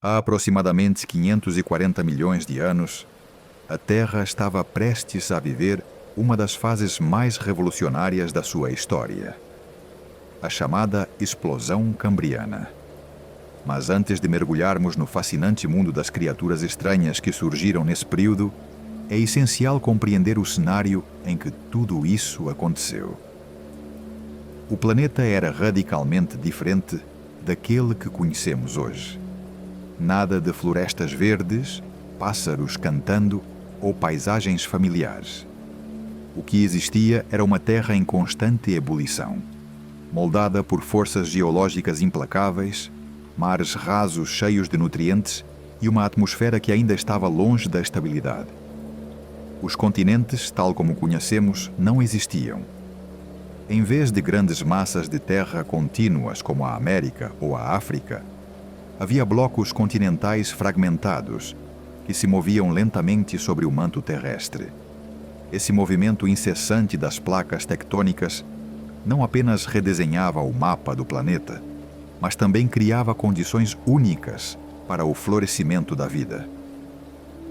Há aproximadamente 540 milhões de anos, a Terra estava prestes a viver uma das fases mais revolucionárias da sua história, a chamada Explosão Cambriana. Mas antes de mergulharmos no fascinante mundo das criaturas estranhas que surgiram nesse período, é essencial compreender o cenário em que tudo isso aconteceu. O planeta era radicalmente diferente daquele que conhecemos hoje. Nada de florestas verdes, pássaros cantando ou paisagens familiares. O que existia era uma Terra em constante ebulição, moldada por forças geológicas implacáveis, mares rasos cheios de nutrientes e uma atmosfera que ainda estava longe da estabilidade. Os continentes, tal como conhecemos, não existiam. Em vez de grandes massas de terra contínuas como a América ou a África, havia blocos continentais fragmentados que se moviam lentamente sobre o manto terrestre. Esse movimento incessante das placas tectônicas não apenas redesenhava o mapa do planeta, mas também criava condições únicas para o florescimento da vida.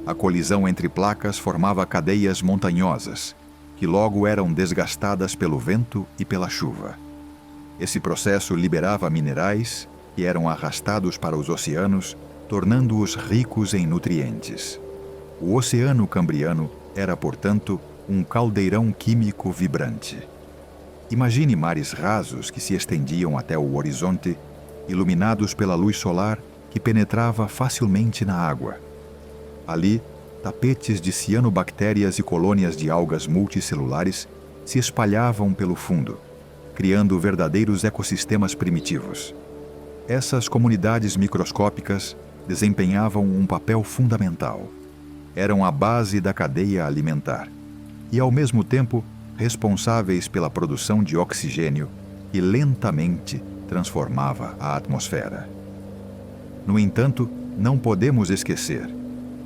A colisão entre placas formava cadeias montanhosas, que logo eram desgastadas pelo vento e pela chuva. Esse processo liberava minerais que eram arrastados para os oceanos, tornando-os ricos em nutrientes. O Oceano Cambriano era, portanto, um caldeirão químico vibrante. Imagine mares rasos que se estendiam até o horizonte, iluminados pela luz solar que penetrava facilmente na água. Ali, tapetes de cianobactérias e colônias de algas multicelulares se espalhavam pelo fundo, criando verdadeiros ecossistemas primitivos. Essas comunidades microscópicas desempenhavam um papel fundamental. Eram a base da cadeia alimentar e, ao mesmo tempo, responsáveis pela produção de oxigênio que lentamente transformava a atmosfera. No entanto, não podemos esquecer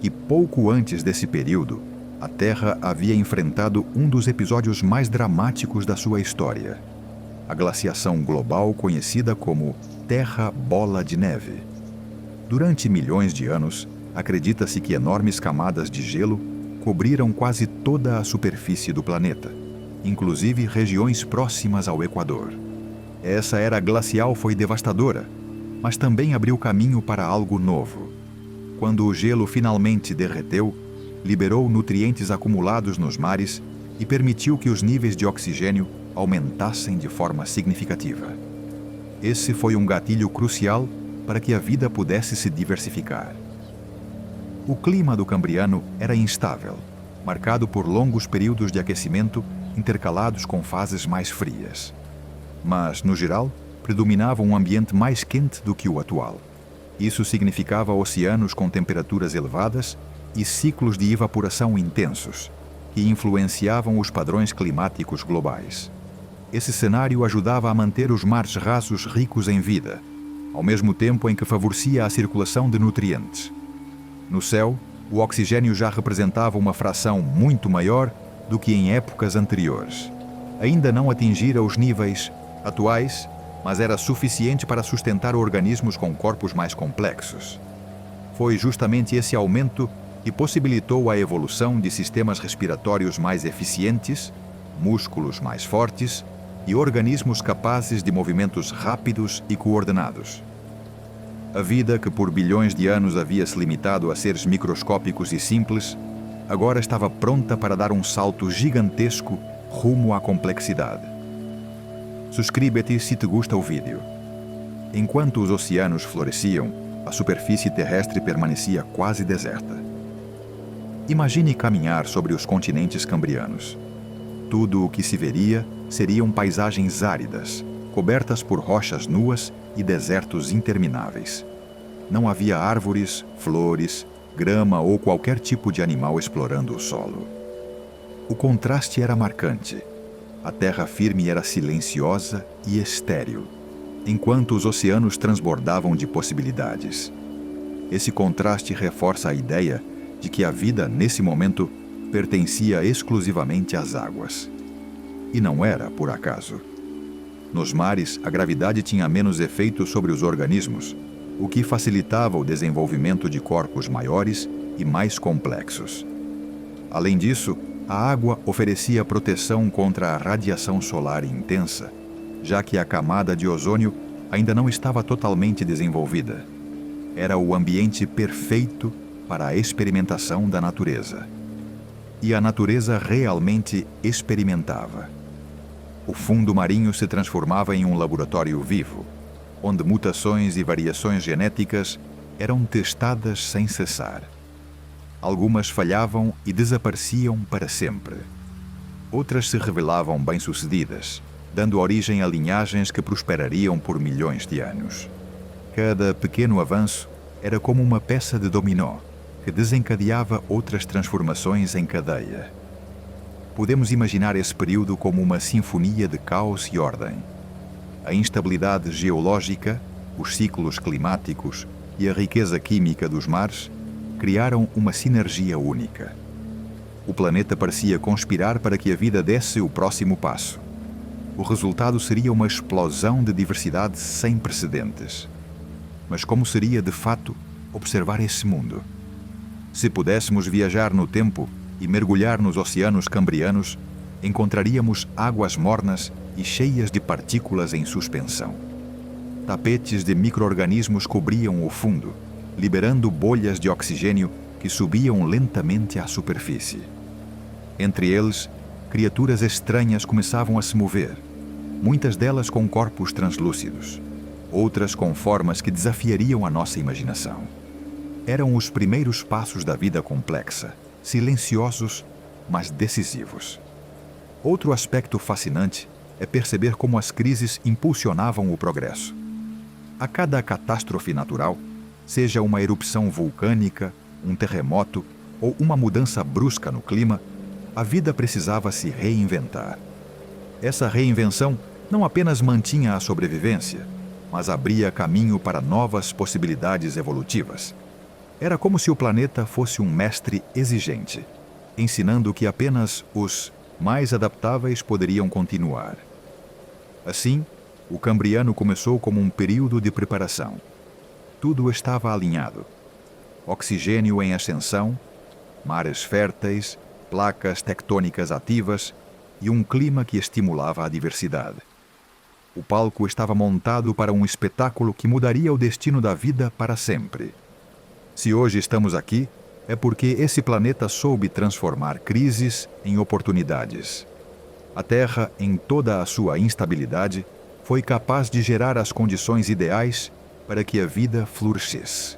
que pouco antes desse período, a Terra havia enfrentado um dos episódios mais dramáticos da sua história, a glaciação global conhecida como Terra Bola de Neve. Durante milhões de anos, acredita-se que enormes camadas de gelo cobriram quase toda a superfície do planeta, inclusive regiões próximas ao Equador. Essa era glacial foi devastadora, mas também abriu caminho para algo novo. Quando o gelo finalmente derreteu, liberou nutrientes acumulados nos mares e permitiu que os níveis de oxigênio aumentassem de forma significativa. Esse foi um gatilho crucial para que a vida pudesse se diversificar. O clima do Cambriano era instável, marcado por longos períodos de aquecimento intercalados com fases mais frias. Mas, no geral, predominava um ambiente mais quente do que o atual. Isso significava oceanos com temperaturas elevadas e ciclos de evaporação intensos, que influenciavam os padrões climáticos globais. Esse cenário ajudava a manter os mares rasos ricos em vida, ao mesmo tempo em que favorecia a circulação de nutrientes. No céu, o oxigênio já representava uma fração muito maior do que em épocas anteriores. Ainda não atingira os níveis atuais, mas era suficiente para sustentar organismos com corpos mais complexos. Foi justamente esse aumento que possibilitou a evolução de sistemas respiratórios mais eficientes, músculos mais fortes e organismos capazes de movimentos rápidos e coordenados. A vida, que por bilhões de anos havia se limitado a seres microscópicos e simples, agora estava pronta para dar um salto gigantesco rumo à complexidade. Suscríbete se te gusta o vídeo. Enquanto os oceanos floresciam, a superfície terrestre permanecia quase deserta. Imagine caminhar sobre os continentes cambrianos. Tudo o que se veria seriam paisagens áridas, cobertas por rochas nuas e desertos intermináveis. Não havia árvores, flores, grama ou qualquer tipo de animal explorando o solo. O contraste era marcante. A terra firme era silenciosa e estéril, enquanto os oceanos transbordavam de possibilidades. Esse contraste reforça a ideia de que a vida, nesse momento, pertencia exclusivamente às águas. E não era por acaso. Nos mares, a gravidade tinha menos efeito sobre os organismos, o que facilitava o desenvolvimento de corpos maiores e mais complexos. Além disso, a água oferecia proteção contra a radiação solar intensa, já que a camada de ozônio ainda não estava totalmente desenvolvida. Era o ambiente perfeito para a experimentação da natureza. E a natureza realmente experimentava. O fundo marinho se transformava em um laboratório vivo, onde mutações e variações genéticas eram testadas sem cessar. Algumas falhavam e desapareciam para sempre. Outras se revelavam bem-sucedidas, dando origem a linhagens que prosperariam por milhões de anos. Cada pequeno avanço era como uma peça de dominó, que desencadeava outras transformações em cadeia. Podemos imaginar esse período como uma sinfonia de caos e ordem. A instabilidade geológica, os ciclos climáticos e a riqueza química dos mares criaram uma sinergia única. O planeta parecia conspirar para que a vida desse o próximo passo. O resultado seria uma explosão de diversidade sem precedentes. Mas como seria, de fato, observar esse mundo? Se pudéssemos viajar no tempo e mergulhar nos oceanos cambrianos, encontraríamos águas mornas e cheias de partículas em suspensão. Tapetes de micro-organismos cobriam o fundo, liberando bolhas de oxigênio que subiam lentamente à superfície. Entre eles, criaturas estranhas começavam a se mover, muitas delas com corpos translúcidos, outras com formas que desafiariam a nossa imaginação. Eram os primeiros passos da vida complexa, silenciosos, mas decisivos. Outro aspecto fascinante é perceber como as crises impulsionavam o progresso. A cada catástrofe natural, seja uma erupção vulcânica, um terremoto ou uma mudança brusca no clima, a vida precisava se reinventar. Essa reinvenção não apenas mantinha a sobrevivência, mas abria caminho para novas possibilidades evolutivas. Era como se o planeta fosse um mestre exigente, ensinando que apenas os mais adaptáveis poderiam continuar. Assim, o Cambriano começou como um período de preparação. Tudo estava alinhado. Oxigênio em ascensão, mares férteis, placas tectônicas ativas e um clima que estimulava a diversidade. O palco estava montado para um espetáculo que mudaria o destino da vida para sempre. Se hoje estamos aqui, é porque esse planeta soube transformar crises em oportunidades. A Terra, em toda a sua instabilidade, foi capaz de gerar as condições ideais para que a vida florescesse.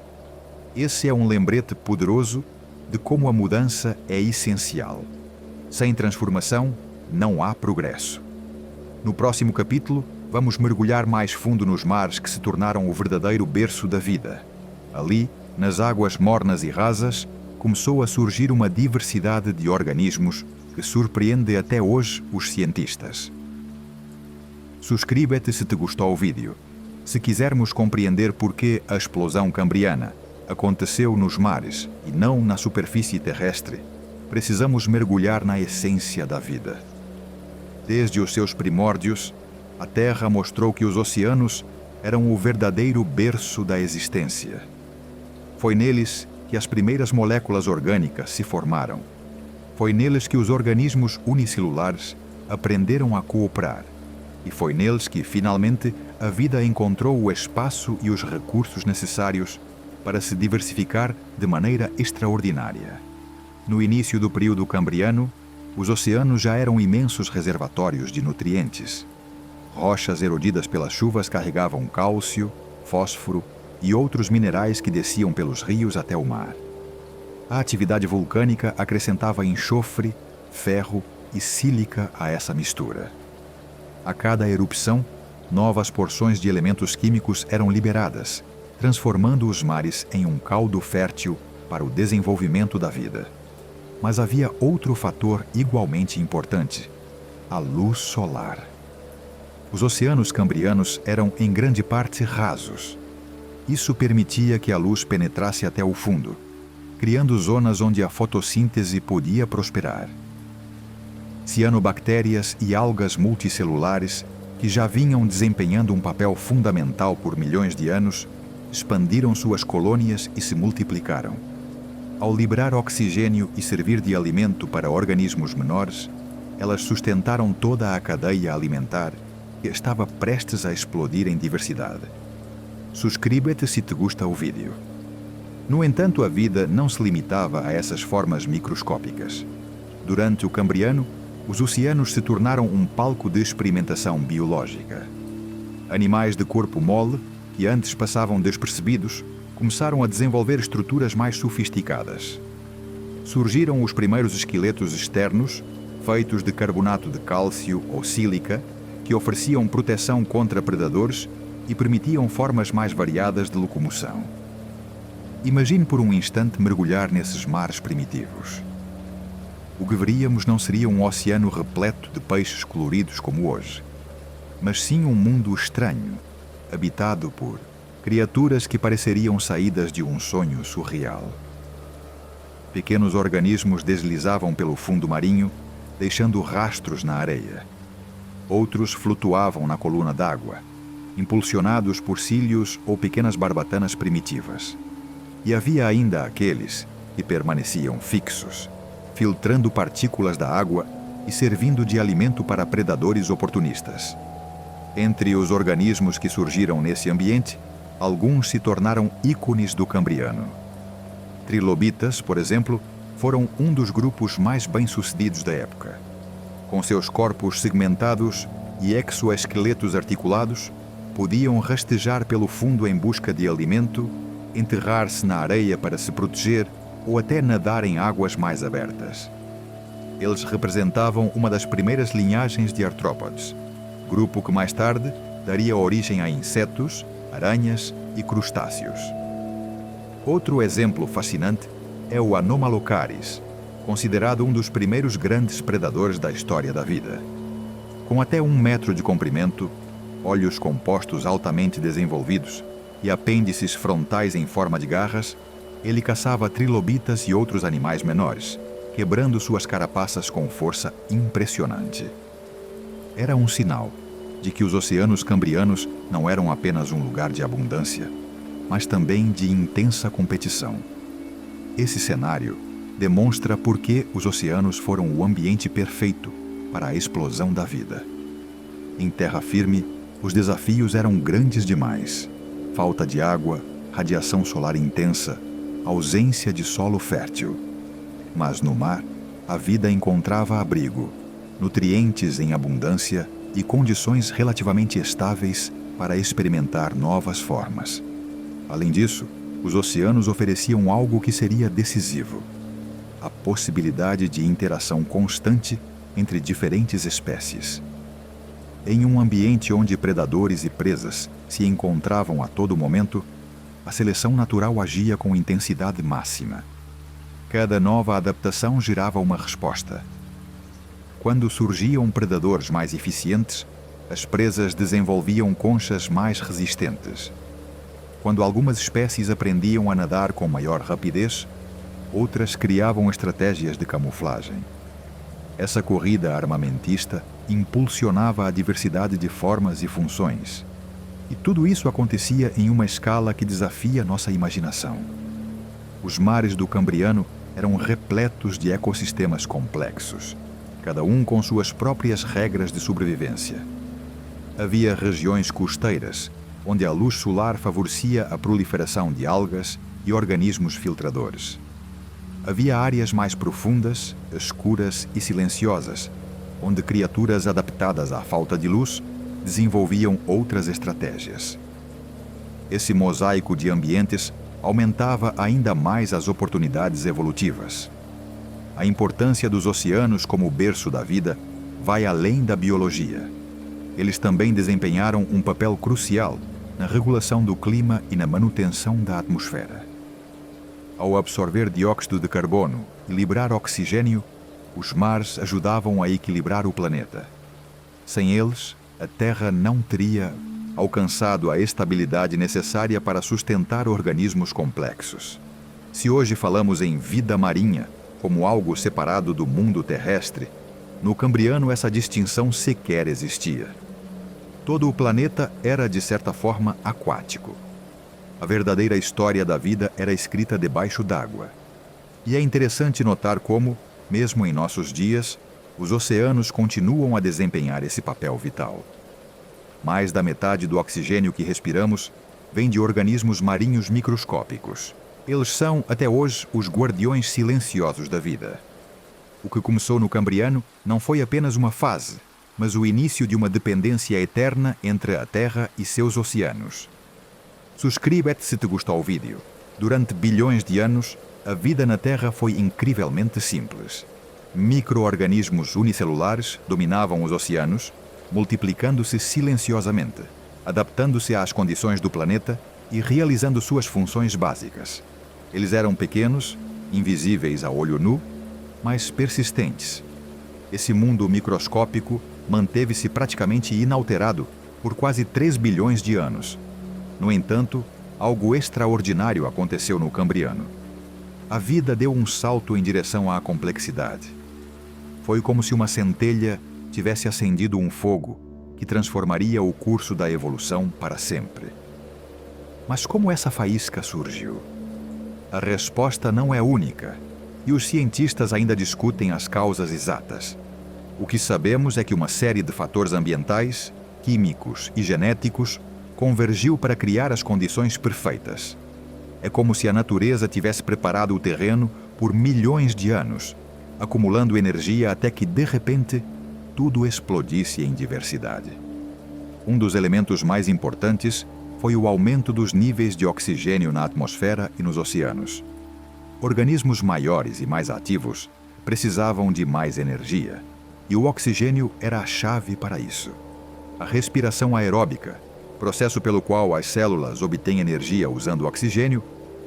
Esse é um lembrete poderoso de como a mudança é essencial. Sem transformação, não há progresso. No próximo capítulo, vamos mergulhar mais fundo nos mares que se tornaram o verdadeiro berço da vida. Ali, nas águas mornas e rasas, começou a surgir uma diversidade de organismos que surpreende até hoje os cientistas. Suscríbete se te gostou o vídeo. Se quisermos compreender por que a explosão cambriana aconteceu nos mares e não na superfície terrestre, precisamos mergulhar na essência da vida. Desde os seus primórdios, a Terra mostrou que os oceanos eram o verdadeiro berço da existência. Foi neles que as primeiras moléculas orgânicas se formaram. Foi neles que os organismos unicelulares aprenderam a cooperar. E foi neles que, finalmente, a vida encontrou o espaço e os recursos necessários para se diversificar de maneira extraordinária. No início do período cambriano, os oceanos já eram imensos reservatórios de nutrientes. Rochas erodidas pelas chuvas carregavam cálcio, fósforo e outros minerais que desciam pelos rios até o mar. A atividade vulcânica acrescentava enxofre, ferro e sílica a essa mistura. A cada erupção, novas porções de elementos químicos eram liberadas, transformando os mares em um caldo fértil para o desenvolvimento da vida. Mas havia outro fator igualmente importante: a luz solar. Os oceanos cambrianos eram em grande parte rasos. Isso permitia que a luz penetrasse até o fundo, criando zonas onde a fotossíntese podia prosperar. Cianobactérias e algas multicelulares, que já vinham desempenhando um papel fundamental por milhões de anos, expandiram suas colônias e se multiplicaram. Ao liberar oxigênio e servir de alimento para organismos menores, elas sustentaram toda a cadeia alimentar que estava prestes a explodir em diversidade. Suscríbete se te gusta o vídeo. No entanto, a vida não se limitava a essas formas microscópicas. Durante o Cambriano, os oceanos se tornaram um palco de experimentação biológica. Animais de corpo mole, que antes passavam despercebidos, começaram a desenvolver estruturas mais sofisticadas. Surgiram os primeiros esqueletos externos, feitos de carbonato de cálcio ou sílica, que ofereciam proteção contra predadores e permitiam formas mais variadas de locomoção. Imagine por um instante mergulhar nesses mares primitivos. O que veríamos não seria um oceano repleto de peixes coloridos como hoje, mas sim um mundo estranho, habitado por criaturas que pareceriam saídas de um sonho surreal. Pequenos organismos deslizavam pelo fundo marinho, deixando rastros na areia. Outros flutuavam na coluna d'água, impulsionados por cílios ou pequenas barbatanas primitivas. E havia ainda aqueles que permaneciam fixos, filtrando partículas da água e servindo de alimento para predadores oportunistas. Entre os organismos que surgiram nesse ambiente, alguns se tornaram ícones do Cambriano. Trilobitas, por exemplo, foram um dos grupos mais bem-sucedidos da época. Com seus corpos segmentados e exoesqueletos articulados, podiam rastejar pelo fundo em busca de alimento, enterrar-se na areia para se proteger ou até nadar em águas mais abertas. Eles representavam uma das primeiras linhagens de artrópodes, grupo que mais tarde daria origem a insetos, aranhas e crustáceos. Outro exemplo fascinante é o Anomalocaris, considerado um dos primeiros grandes predadores da história da vida. Com até 1 metro de comprimento, olhos compostos altamente desenvolvidos e apêndices frontais em forma de garras, ele caçava trilobitas e outros animais menores, quebrando suas carapaças com força impressionante. Era um sinal de que os oceanos cambrianos não eram apenas um lugar de abundância, mas também de intensa competição. Esse cenário demonstra por que os oceanos foram o ambiente perfeito para a explosão da vida. Em terra firme, os desafios eram grandes demais. Falta de água, radiação solar intensa, ausência de solo fértil. Mas no mar, a vida encontrava abrigo, nutrientes em abundância e condições relativamente estáveis para experimentar novas formas. Além disso, os oceanos ofereciam algo que seria decisivo: a possibilidade de interação constante entre diferentes espécies. Em um ambiente onde predadores e presas se encontravam a todo momento, a seleção natural agia com intensidade máxima. Cada nova adaptação gerava uma resposta. Quando surgiam predadores mais eficientes, as presas desenvolviam conchas mais resistentes. Quando algumas espécies aprendiam a nadar com maior rapidez, outras criavam estratégias de camuflagem. Essa corrida armamentista impulsionava a diversidade de formas e funções. E tudo isso acontecia em uma escala que desafia nossa imaginação. Os mares do Cambriano eram repletos de ecossistemas complexos, cada um com suas próprias regras de sobrevivência. Havia regiões costeiras, onde a luz solar favorecia a proliferação de algas e organismos filtradores. Havia áreas mais profundas, escuras e silenciosas, onde criaturas adaptadas à falta de luz desenvolviam outras estratégias. Esse mosaico de ambientes aumentava ainda mais as oportunidades evolutivas. A importância dos oceanos como berço da vida vai além da biologia. Eles também desempenharam um papel crucial na regulação do clima e na manutenção da atmosfera. Ao absorver dióxido de carbono e liberar oxigênio, os mares ajudavam a equilibrar o planeta. Sem eles, a Terra não teria alcançado a estabilidade necessária para sustentar organismos complexos. Se hoje falamos em vida marinha como algo separado do mundo terrestre, no Cambriano essa distinção sequer existia. Todo o planeta era, de certa forma, aquático. A verdadeira história da vida era escrita debaixo d'água. E é interessante notar como, mesmo em nossos dias, os oceanos continuam a desempenhar esse papel vital. Mais da metade do oxigênio que respiramos vem de organismos marinhos microscópicos. Eles são, até hoje, os guardiões silenciosos da vida. O que começou no Cambriano não foi apenas uma fase, mas o início de uma dependência eterna entre a Terra e seus oceanos. Subscreve-te se te gostou o vídeo. Durante bilhões de anos, a vida na Terra foi incrivelmente simples. Micro-organismos unicelulares dominavam os oceanos, multiplicando-se silenciosamente, adaptando-se às condições do planeta e realizando suas funções básicas. Eles eram pequenos, invisíveis a olho nu, mas persistentes. Esse mundo microscópico manteve-se praticamente inalterado por quase 3 bilhões de anos. No entanto, algo extraordinário aconteceu no Cambriano. A vida deu um salto em direção à complexidade. Foi como se uma centelha tivesse acendido um fogo que transformaria o curso da evolução para sempre. Mas como essa faísca surgiu? A resposta não é única, e os cientistas ainda discutem as causas exatas. O que sabemos é que uma série de fatores ambientais, químicos e genéticos convergiu para criar as condições perfeitas. É como se a natureza tivesse preparado o terreno por milhões de anos, acumulando energia até que, de repente, tudo explodisse em diversidade. Um dos elementos mais importantes foi o aumento dos níveis de oxigênio na atmosfera e nos oceanos. Organismos maiores e mais ativos precisavam de mais energia, e o oxigênio era a chave para isso. A respiração aeróbica, processo pelo qual as células obtêm energia usando oxigênio,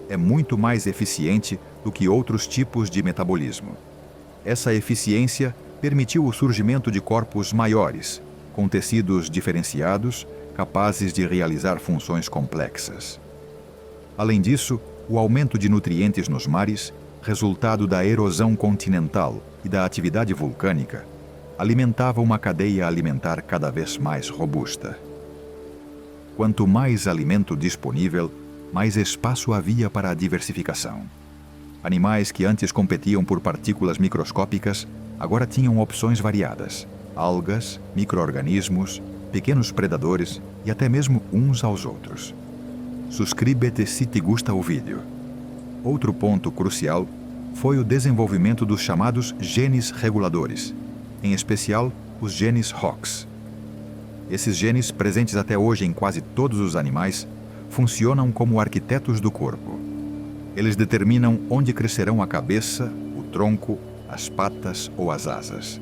é muito mais eficiente do que outros tipos de metabolismo. Essa eficiência permitiu o surgimento de corpos maiores, com tecidos diferenciados, capazes de realizar funções complexas. Além disso, o aumento de nutrientes nos mares, resultado da erosão continental e da atividade vulcânica, alimentava uma cadeia alimentar cada vez mais robusta. Quanto mais alimento disponível, mais espaço havia para a diversificação. Animais que antes competiam por partículas microscópicas agora tinham opções variadas: algas, micro-organismos, pequenos predadores e até mesmo uns aos outros. Subscreve-te se te gusta o vídeo. Outro ponto crucial foi o desenvolvimento dos chamados genes reguladores, em especial os genes ROX. Esses genes, presentes até hoje em quase todos os animais, funcionam como arquitetos do corpo. Eles determinam onde crescerão a cabeça, o tronco, as patas ou as asas.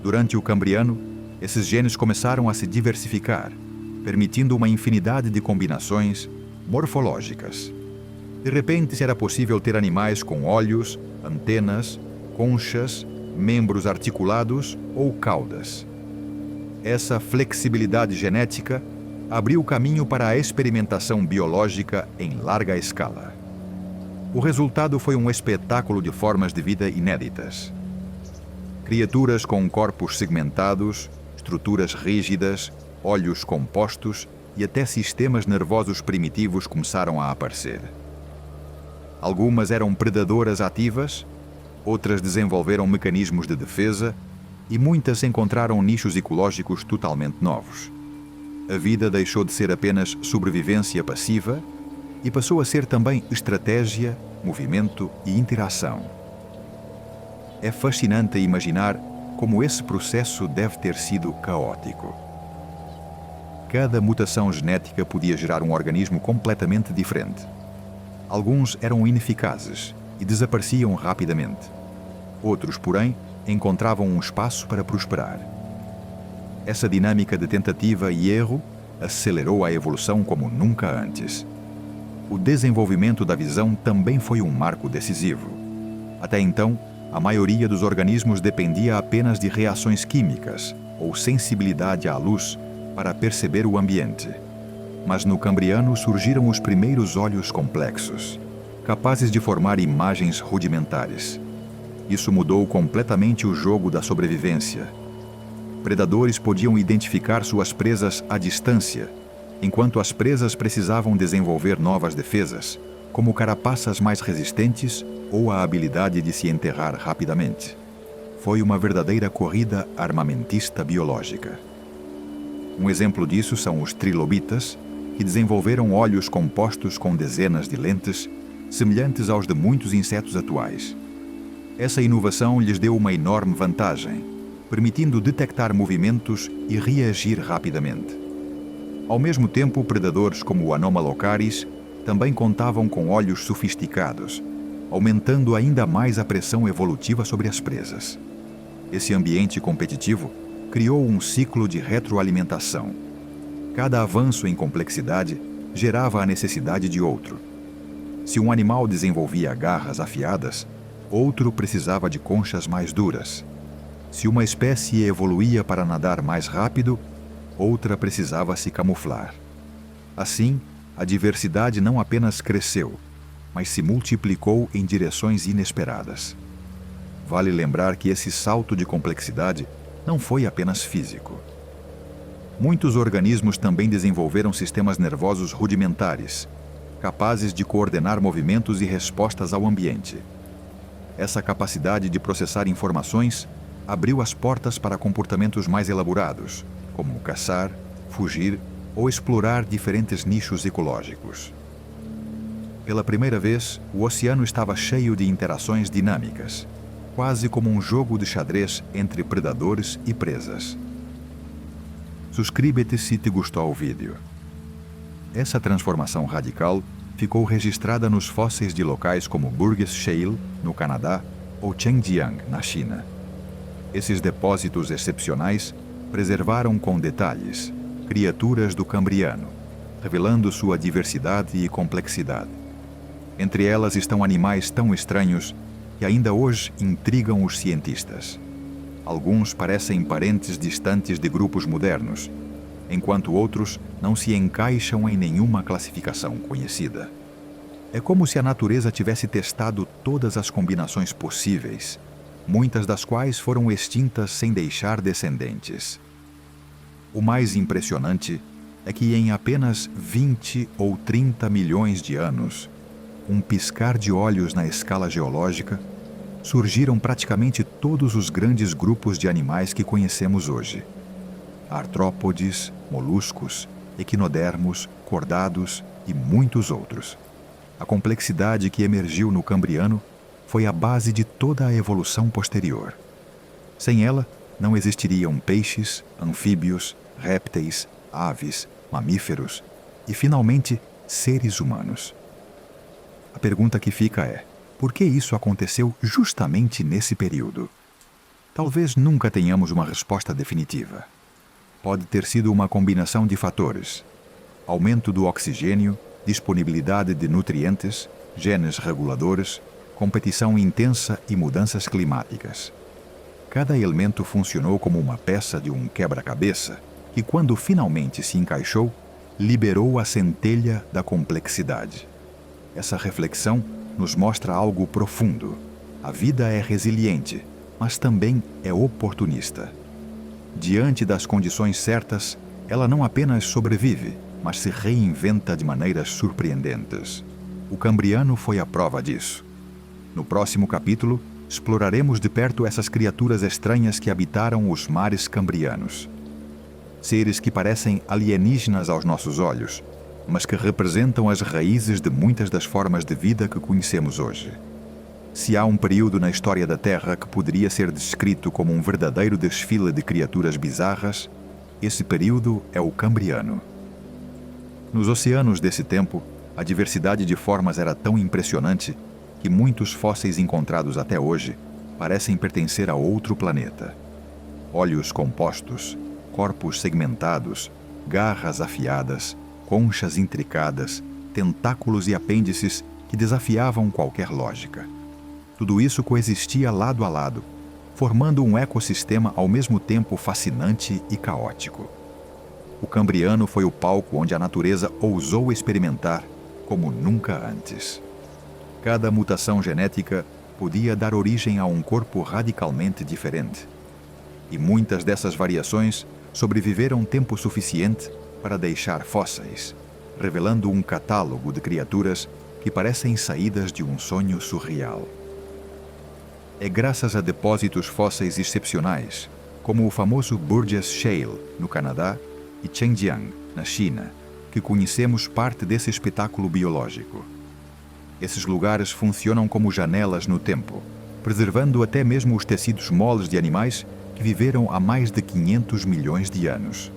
Durante o Cambriano, esses genes começaram a se diversificar, permitindo uma infinidade de combinações morfológicas. De repente, era possível ter animais com olhos, antenas, conchas, membros articulados ou caudas. Essa flexibilidade genética abriu caminho para a experimentação biológica em larga escala. O resultado foi um espetáculo de formas de vida inéditas. Criaturas com corpos segmentados, estruturas rígidas, olhos compostos e até sistemas nervosos primitivos começaram a aparecer. Algumas eram predadoras ativas, outras desenvolveram mecanismos de defesa e muitas encontraram nichos ecológicos totalmente novos. A vida deixou de ser apenas sobrevivência passiva e passou a ser também estratégia, movimento e interação. É fascinante imaginar como esse processo deve ter sido caótico. Cada mutação genética podia gerar um organismo completamente diferente. Alguns eram ineficazes e desapareciam rapidamente. Outros, porém, encontravam um espaço para prosperar. Essa dinâmica de tentativa e erro acelerou a evolução como nunca antes. O desenvolvimento da visão também foi um marco decisivo. Até então, a maioria dos organismos dependia apenas de reações químicas ou sensibilidade à luz para perceber o ambiente. Mas no Cambriano surgiram os primeiros olhos complexos, capazes de formar imagens rudimentares. Isso mudou completamente o jogo da sobrevivência. Predadores podiam identificar suas presas à distância enquanto as presas precisavam desenvolver novas defesas, como carapaças mais resistentes ou a habilidade de se enterrar rapidamente. Foi uma verdadeira corrida armamentista biológica. Um exemplo disso são os trilobitas, que desenvolveram olhos compostos com dezenas de lentes, semelhantes aos de muitos insetos atuais. Essa inovação lhes deu uma enorme vantagem, permitindo detectar movimentos e reagir rapidamente. Ao mesmo tempo, predadores como o Anomalocaris também contavam com olhos sofisticados, aumentando ainda mais a pressão evolutiva sobre as presas. Esse ambiente competitivo criou um ciclo de retroalimentação. Cada avanço em complexidade gerava a necessidade de outro. Se um animal desenvolvia garras afiadas, outro precisava de conchas mais duras. Se uma espécie evoluía para nadar mais rápido, outra precisava se camuflar. Assim, a diversidade não apenas cresceu, mas se multiplicou em direções inesperadas. Vale lembrar que esse salto de complexidade não foi apenas físico. Muitos organismos também desenvolveram sistemas nervosos rudimentares, capazes de coordenar movimentos e respostas ao ambiente. Essa capacidade de processar informações abriu as portas para comportamentos mais elaborados, como caçar, fugir ou explorar diferentes nichos ecológicos. Pela primeira vez, o oceano estava cheio de interações dinâmicas, quase como um jogo de xadrez entre predadores e presas. Suscríbete se te gostou o vídeo. Essa transformação radical ficou registrada nos fósseis de locais como Burgess Shale, no Canadá, ou Chengjiang, na China. Esses depósitos excepcionais preservaram com detalhes criaturas do Cambriano, revelando sua diversidade e complexidade. Entre elas estão animais tão estranhos que ainda hoje intrigam os cientistas. Alguns parecem parentes distantes de grupos modernos, enquanto outros não se encaixam em nenhuma classificação conhecida. É como se a natureza tivesse testado todas as combinações possíveis, muitas das quais foram extintas sem deixar descendentes. O mais impressionante é que em apenas 20 ou 30 milhões de anos, um piscar de olhos na escala geológica, surgiram praticamente todos os grandes grupos de animais que conhecemos hoje. Artrópodes, moluscos, equinodermos, cordados e muitos outros. A complexidade que emergiu no Cambriano foi a base de toda a evolução posterior. Sem ela, não existiriam peixes, anfíbios, répteis, aves, mamíferos e, finalmente, seres humanos. A pergunta que fica é: por que isso aconteceu justamente nesse período? Talvez nunca tenhamos uma resposta definitiva. Pode ter sido uma combinação de fatores: aumento do oxigênio, disponibilidade de nutrientes, genes reguladores, competição intensa e mudanças climáticas. Cada elemento funcionou como uma peça de um quebra-cabeça que, quando finalmente se encaixou, liberou a centelha da complexidade. Essa reflexão nos mostra algo profundo. A vida é resiliente, mas também é oportunista. Diante das condições certas, ela não apenas sobrevive, mas se reinventa de maneiras surpreendentes. O Cambriano foi a prova disso. No próximo capítulo, exploraremos de perto essas criaturas estranhas que habitaram os mares cambrianos. Seres que parecem alienígenas aos nossos olhos, mas que representam as raízes de muitas das formas de vida que conhecemos hoje. Se há um período na história da Terra que poderia ser descrito como um verdadeiro desfile de criaturas bizarras, esse período é o Cambriano. Nos oceanos desse tempo, a diversidade de formas era tão impressionante que muitos fósseis encontrados até hoje parecem pertencer a outro planeta. Olhos compostos, corpos segmentados, garras afiadas, conchas intricadas, tentáculos e apêndices que desafiavam qualquer lógica. Tudo isso coexistia lado a lado, formando um ecossistema ao mesmo tempo fascinante e caótico. O Cambriano foi o palco onde a natureza ousou experimentar como nunca antes. Cada mutação genética podia dar origem a um corpo radicalmente diferente. E muitas dessas variações sobreviveram tempo suficiente para deixar fósseis, revelando um catálogo de criaturas que parecem saídas de um sonho surreal. É graças a depósitos fósseis excepcionais, como o famoso Burgess Shale, no Canadá, e Chengjiang, na China, que conhecemos parte desse espetáculo biológico. Esses lugares funcionam como janelas no tempo, preservando até mesmo os tecidos moles de animais que viveram há mais de 500 milhões de anos.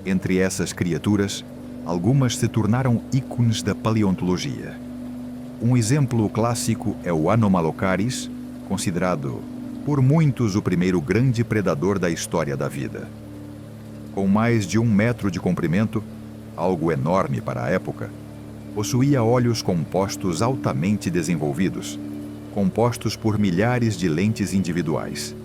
Entre essas criaturas, algumas se tornaram ícones da paleontologia. Um exemplo clássico é o Anomalocaris, considerado por muitos o primeiro grande predador da história da vida. Com mais de 1 metro de comprimento, algo enorme para a época, possuía olhos compostos altamente desenvolvidos, compostos por milhares de lentes individuais.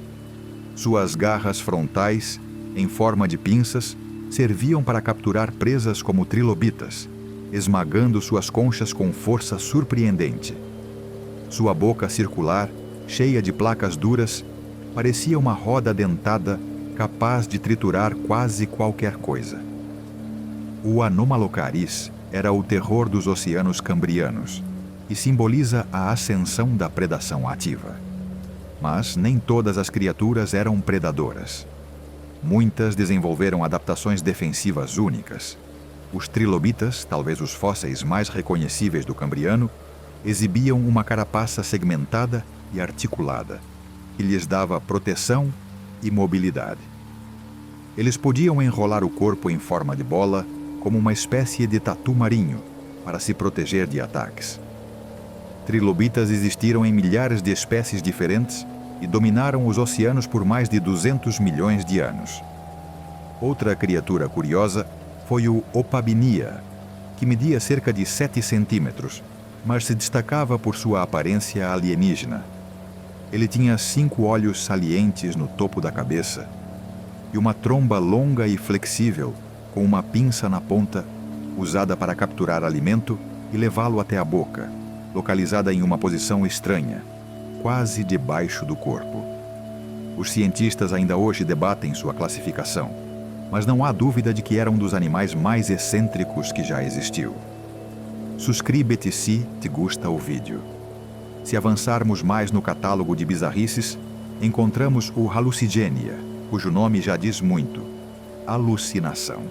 Suas garras frontais, em forma de pinças, serviam para capturar presas como trilobitas, esmagando suas conchas com força surpreendente. Sua boca circular, cheia de placas duras, parecia uma roda dentada capaz de triturar quase qualquer coisa. O Anomalocaris era o terror dos oceanos cambrianos e simboliza a ascensão da predação ativa. Mas nem todas as criaturas eram predadoras. Muitas desenvolveram adaptações defensivas únicas. Os trilobitas, talvez os fósseis mais reconhecíveis do Cambriano, exibiam uma carapaça segmentada e articulada, que lhes dava proteção e mobilidade. Eles podiam enrolar o corpo em forma de bola, como uma espécie de tatu marinho, para se proteger de ataques. Trilobitas existiram em milhares de espécies diferentes e dominaram os oceanos por mais de 200 milhões de anos. Outra criatura curiosa foi o Opabinia, que media cerca de 7 centímetros, mas se destacava por sua aparência alienígena. Ele tinha 5 olhos salientes no topo da cabeça e uma tromba longa e flexível, com uma pinça na ponta, usada para capturar alimento e levá-lo até a boca, localizada em uma posição estranha, quase debaixo do corpo. Os cientistas ainda hoje debatem sua classificação, mas não há dúvida de que era um dos animais mais excêntricos que já existiu. Suscríbete se te gusta o vídeo. Se avançarmos mais no catálogo de bizarrices, encontramos o Hallucigenia, cujo nome já diz muito: alucinação.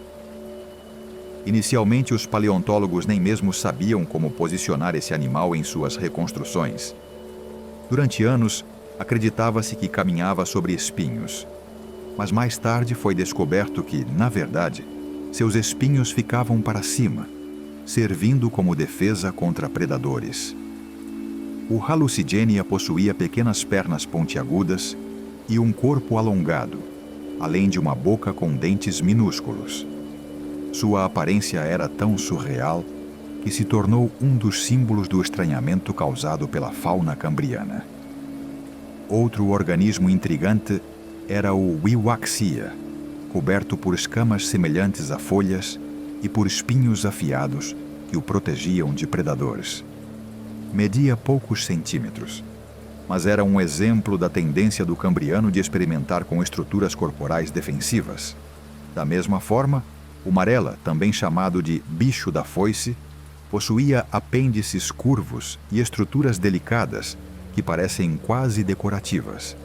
Inicialmente, os paleontólogos nem mesmo sabiam como posicionar esse animal em suas reconstruções. Durante anos, acreditava-se que caminhava sobre espinhos. Mas mais tarde foi descoberto que, na verdade, seus espinhos ficavam para cima, servindo como defesa contra predadores. O Hallucigenia possuía pequenas pernas pontiagudas e um corpo alongado, além de uma boca com dentes minúsculos. Sua aparência era tão surreal que se tornou um dos símbolos do estranhamento causado pela fauna cambriana. Outro organismo intrigante era o Wiwaxia, coberto por escamas semelhantes a folhas e por espinhos afiados que o protegiam de predadores. Media poucos centímetros, mas era um exemplo da tendência do cambriano de experimentar com estruturas corporais defensivas. Da mesma forma, o marela, também chamado de bicho da foice, possuía apêndices curvos e estruturas delicadas que parecem quase decorativas,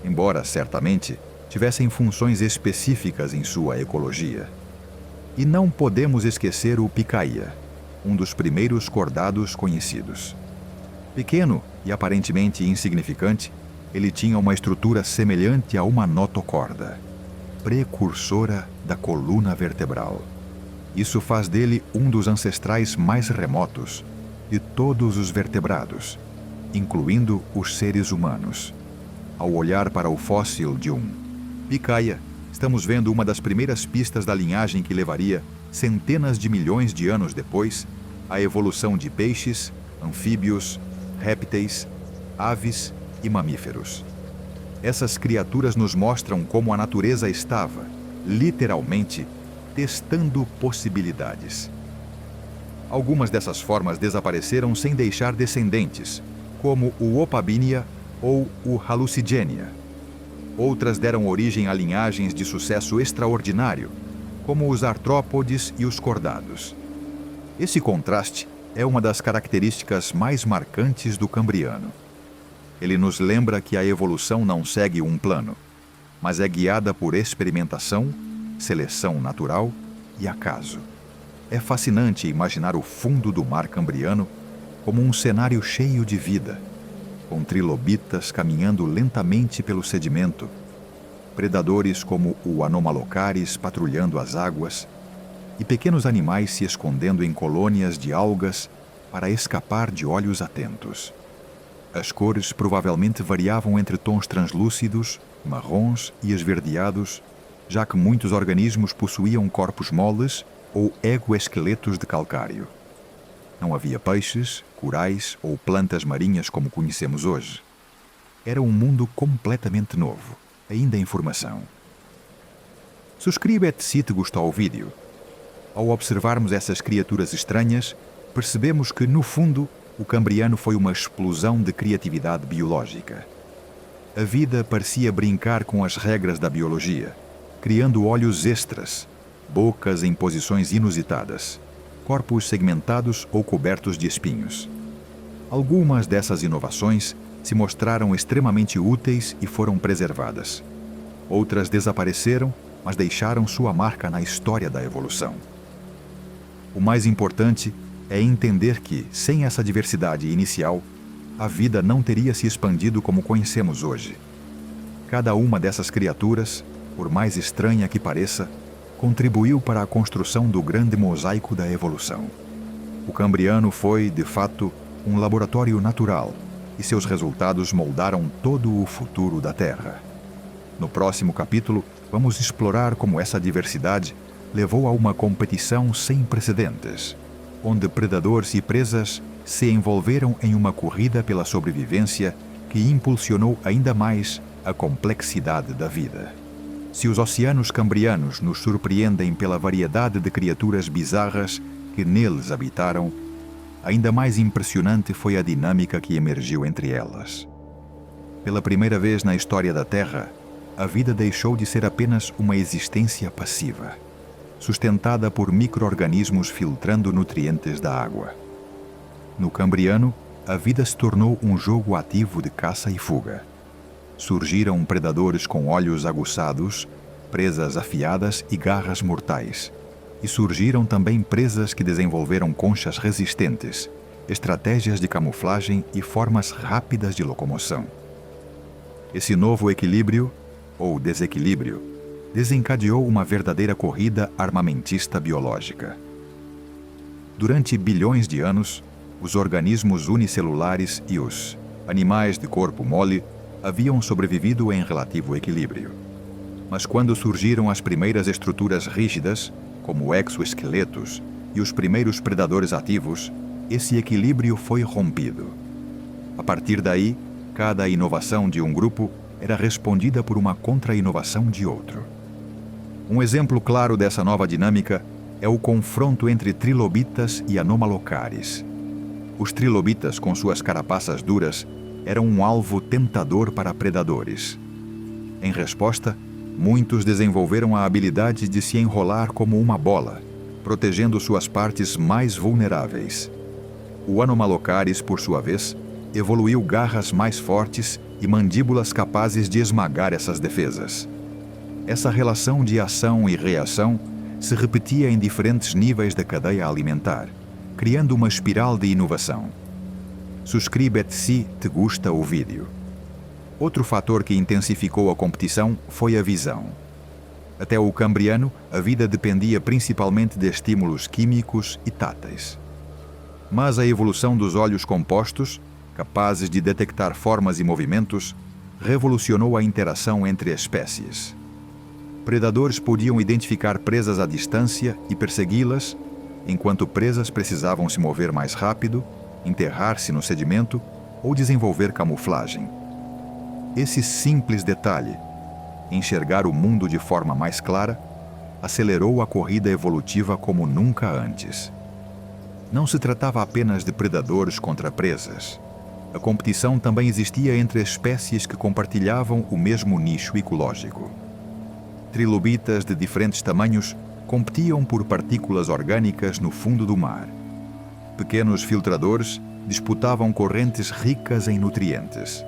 embora, certamente, tivessem funções específicas em sua ecologia. E não podemos esquecer o picaia, um dos primeiros cordados conhecidos. Pequeno e aparentemente insignificante, ele tinha uma estrutura semelhante a uma notocorda, precursora da coluna vertebral. Isso faz dele um dos ancestrais mais remotos de todos os vertebrados, incluindo os seres humanos. Ao olhar para o fóssil de um picaia, estamos vendo uma das primeiras pistas da linhagem que levaria, centenas de milhões de anos depois, à evolução de peixes, anfíbios, répteis, aves e mamíferos. Essas criaturas nos mostram como a natureza estava, literalmente, testando possibilidades. Algumas dessas formas desapareceram sem deixar descendentes, como o Opabinia ou o Hallucigenia. Outras deram origem a linhagens de sucesso extraordinário, como os artrópodes e os cordados. Esse contraste é uma das características mais marcantes do Cambriano. Ele nos lembra que a evolução não segue um plano, mas é guiada por experimentação, seleção natural e acaso. É fascinante imaginar o fundo do mar Cambriano como um cenário cheio de vida, com trilobitas caminhando lentamente pelo sedimento, predadores como o Anomalocaris patrulhando as águas e pequenos animais se escondendo em colônias de algas para escapar de olhos atentos. As cores provavelmente variavam entre tons translúcidos, marrons e esverdeados, já que muitos organismos possuíam corpos moles ou exoesqueletos de calcário. Não havia peixes, corais ou plantas marinhas como conhecemos hoje. Era um mundo completamente novo, ainda em formação. Subscreve-te se te gostou o vídeo. Ao observarmos essas criaturas estranhas, percebemos que, no fundo, o Cambriano foi uma explosão de criatividade biológica. A vida parecia brincar com as regras da biologia, criando olhos extras, bocas em posições inusitadas, corpos segmentados ou cobertos de espinhos. Algumas dessas inovações se mostraram extremamente úteis e foram preservadas. Outras desapareceram, mas deixaram sua marca na história da evolução. O mais importante é entender que, sem essa diversidade inicial, a vida não teria se expandido como conhecemos hoje. Cada uma dessas criaturas, por mais estranha que pareça, contribuiu para a construção do grande mosaico da evolução. O Cambriano foi, de fato, um laboratório natural, e seus resultados moldaram todo o futuro da Terra. No próximo capítulo, vamos explorar como essa diversidade levou a uma competição sem precedentes, onde predadores e presas se envolveram em uma corrida pela sobrevivência que impulsionou ainda mais a complexidade da vida. Se os oceanos cambrianos nos surpreendem pela variedade de criaturas bizarras que neles habitaram, ainda mais impressionante foi a dinâmica que emergiu entre elas. Pela primeira vez na história da Terra, a vida deixou de ser apenas uma existência passiva, sustentada por micro-organismos filtrando nutrientes da água. No Cambriano, a vida se tornou um jogo ativo de caça e fuga. Surgiram predadores com olhos aguçados, presas afiadas e garras mortais. E surgiram também presas que desenvolveram conchas resistentes, estratégias de camuflagem e formas rápidas de locomoção. Esse novo equilíbrio, ou desequilíbrio, desencadeou uma verdadeira corrida armamentista biológica. Durante bilhões de anos, os organismos unicelulares e os animais de corpo mole haviam sobrevivido em relativo equilíbrio. Mas quando surgiram as primeiras estruturas rígidas, como exoesqueletos e os primeiros predadores ativos, esse equilíbrio foi rompido. A partir daí, cada inovação de um grupo era respondida por uma contra-inovação de outro. Um exemplo claro dessa nova dinâmica é o confronto entre trilobitas e anomalocaris. Os trilobitas, com suas carapaças duras, eram um alvo tentador para predadores. Em resposta, muitos desenvolveram a habilidade de se enrolar como uma bola, protegendo suas partes mais vulneráveis. O Anomalocaris, por sua vez, evoluiu garras mais fortes e mandíbulas capazes de esmagar essas defesas. Essa relação de ação e reação se repetia em diferentes níveis da cadeia alimentar, criando uma espiral de inovação. Subscreve-te se te gusta o vídeo. Outro fator que intensificou a competição foi a visão. Até o Cambriano, a vida dependia principalmente de estímulos químicos e táteis. Mas a evolução dos olhos compostos, capazes de detectar formas e movimentos, revolucionou a interação entre espécies. Predadores podiam identificar presas à distância e persegui-las, enquanto presas precisavam se mover mais rápido, enterrar-se no sedimento ou desenvolver camuflagem. Esse simples detalhe, enxergar o mundo de forma mais clara, acelerou a corrida evolutiva como nunca antes. Não se tratava apenas de predadores contra presas. A competição também existia entre espécies que compartilhavam o mesmo nicho ecológico. Trilobitas de diferentes tamanhos competiam por partículas orgânicas no fundo do mar. Pequenos filtradores disputavam correntes ricas em nutrientes.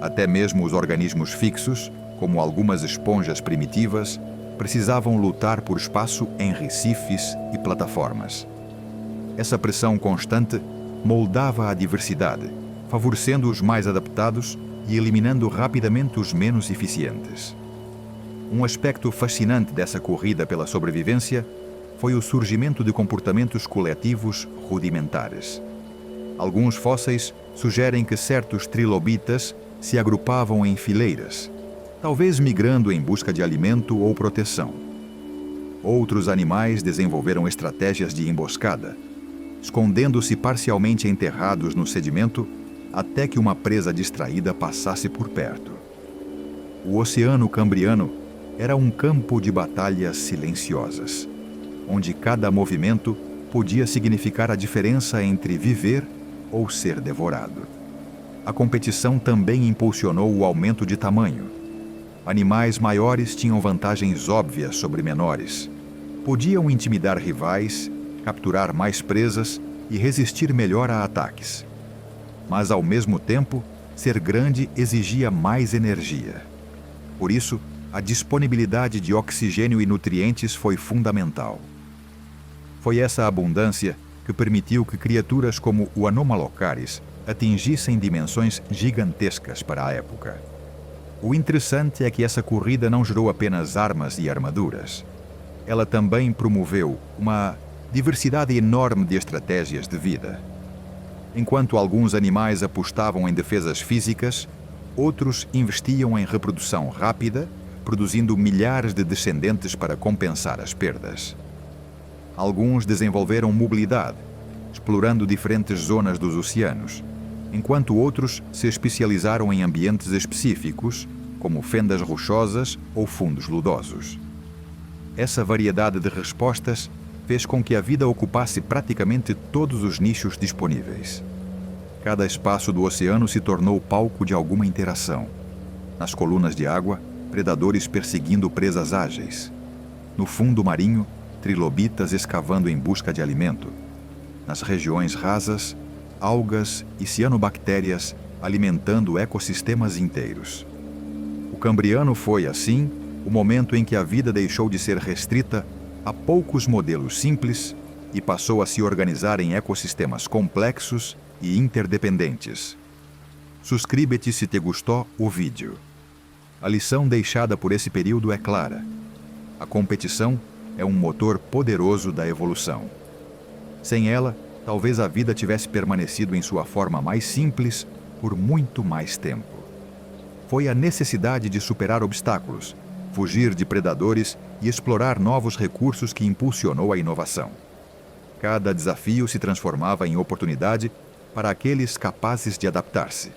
Até mesmo os organismos fixos, como algumas esponjas primitivas, precisavam lutar por espaço em recifes e plataformas. Essa pressão constante moldava a diversidade, favorecendo os mais adaptados e eliminando rapidamente os menos eficientes. Um aspecto fascinante dessa corrida pela sobrevivência foi o surgimento de comportamentos coletivos rudimentares. Alguns fósseis sugerem que certos trilobitas se agrupavam em fileiras, talvez migrando em busca de alimento ou proteção. Outros animais desenvolveram estratégias de emboscada, escondendo-se parcialmente enterrados no sedimento até que uma presa distraída passasse por perto. O Oceano Cambriano era um campo de batalhas silenciosas, onde cada movimento podia significar a diferença entre viver ou ser devorado. A competição também impulsionou o aumento de tamanho. Animais maiores tinham vantagens óbvias sobre menores. Podiam intimidar rivais, capturar mais presas e resistir melhor a ataques. Mas, ao mesmo tempo, ser grande exigia mais energia. Por isso, a disponibilidade de oxigênio e nutrientes foi fundamental. Foi essa abundância que permitiu que criaturas como o Anomalocaris atingissem dimensões gigantescas para a época. O interessante é que essa corrida não gerou apenas armas e armaduras. Ela também promoveu uma diversidade enorme de estratégias de vida. Enquanto alguns animais apostavam em defesas físicas, outros investiam em reprodução rápida, produzindo milhares de descendentes para compensar as perdas. Alguns desenvolveram mobilidade, explorando diferentes zonas dos oceanos, enquanto outros se especializaram em ambientes específicos, como fendas rochosas ou fundos lodosos. Essa variedade de respostas fez com que a vida ocupasse praticamente todos os nichos disponíveis. Cada espaço do oceano se tornou palco de alguma interação. Nas colunas de água, predadores perseguindo presas ágeis. No fundo marinho, trilobitas escavando em busca de alimento. Nas regiões rasas, algas e cianobactérias alimentando ecossistemas inteiros. O Cambriano foi, assim, o momento em que a vida deixou de ser restrita a poucos modelos simples e passou a se organizar em ecossistemas complexos e interdependentes. Suscríbete se te gostou o vídeo. A lição deixada por esse período é clara. A competição é um motor poderoso da evolução. Sem ela, talvez a vida tivesse permanecido em sua forma mais simples por muito mais tempo. Foi a necessidade de superar obstáculos, fugir de predadores e explorar novos recursos que impulsionou a inovação. Cada desafio se transformava em oportunidade para aqueles capazes de adaptar-se.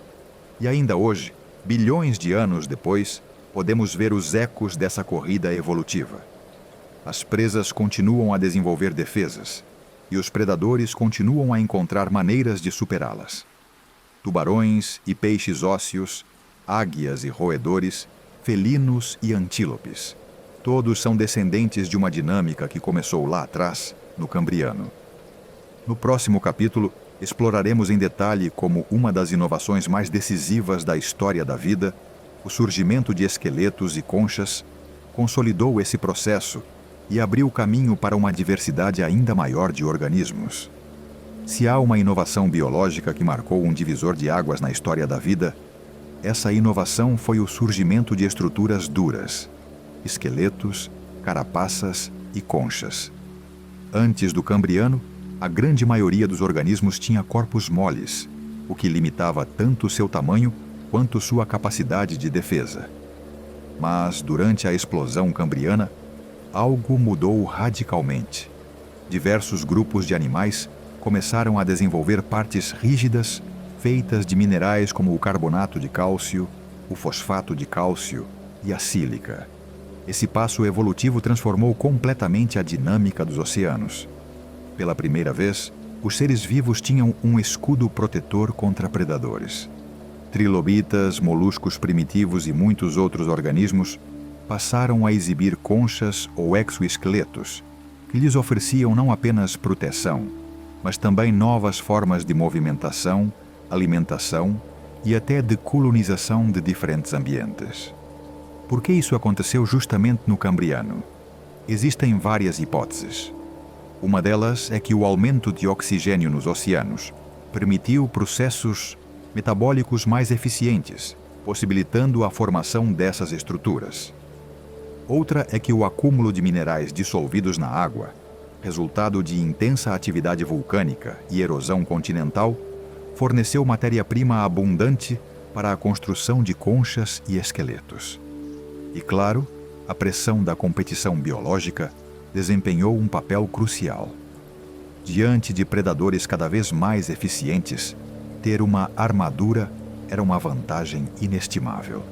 E ainda hoje, bilhões de anos depois, podemos ver os ecos dessa corrida evolutiva. As presas continuam a desenvolver defesas, e os predadores continuam a encontrar maneiras de superá-las. Tubarões e peixes ósseos, águias e roedores, felinos e antílopes. Todos são descendentes de uma dinâmica que começou lá atrás, no Cambriano. No próximo capítulo, exploraremos em detalhe como uma das inovações mais decisivas da história da vida, o surgimento de esqueletos e conchas, consolidou esse processo e abriu caminho para uma diversidade ainda maior de organismos. Se há uma inovação biológica que marcou um divisor de águas na história da vida, essa inovação foi o surgimento de estruturas duras, esqueletos, carapaças e conchas. Antes do Cambriano, a grande maioria dos organismos tinha corpos moles, o que limitava tanto seu tamanho quanto sua capacidade de defesa. Mas, durante a explosão cambriana, algo mudou radicalmente. Diversos grupos de animais começaram a desenvolver partes rígidas, feitas de minerais como o carbonato de cálcio, o fosfato de cálcio e a sílica. Esse passo evolutivo transformou completamente a dinâmica dos oceanos. Pela primeira vez, os seres vivos tinham um escudo protetor contra predadores. Trilobitas, moluscos primitivos e muitos outros organismos passaram a exibir conchas ou exoesqueletos, que lhes ofereciam não apenas proteção, mas também novas formas de movimentação, alimentação e até de colonização de diferentes ambientes. Por que isso aconteceu justamente no Cambriano? Existem várias hipóteses. Uma delas é que o aumento de oxigênio nos oceanos permitiu processos metabólicos mais eficientes, possibilitando a formação dessas estruturas. Outra é que o acúmulo de minerais dissolvidos na água, resultado de intensa atividade vulcânica e erosão continental, forneceu matéria-prima abundante para a construção de conchas e esqueletos. E, claro, a pressão da competição biológica desempenhou um papel crucial. Diante de predadores cada vez mais eficientes, ter uma armadura era uma vantagem inestimável.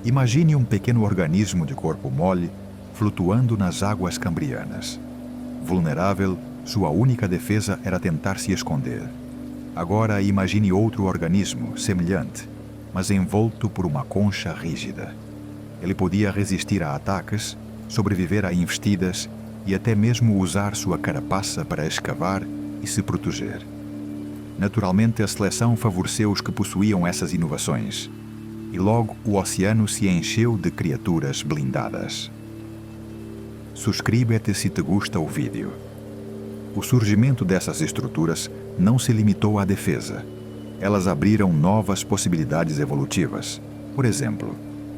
Imagine um pequeno organismo de corpo mole flutuando nas águas cambrianas. Vulnerável, sua única defesa era tentar se esconder. Agora imagine outro organismo semelhante, mas envolto por uma concha rígida. Ele podia resistir a ataques, sobreviver a investidas e até mesmo usar sua carapaça para escavar e se proteger. Naturalmente, a seleção favoreceu os que possuíam essas inovações, e logo o oceano se encheu de criaturas blindadas. Suscríbete se te gusta o vídeo. O surgimento dessas estruturas não se limitou à defesa. Elas abriram novas possibilidades evolutivas. Por exemplo,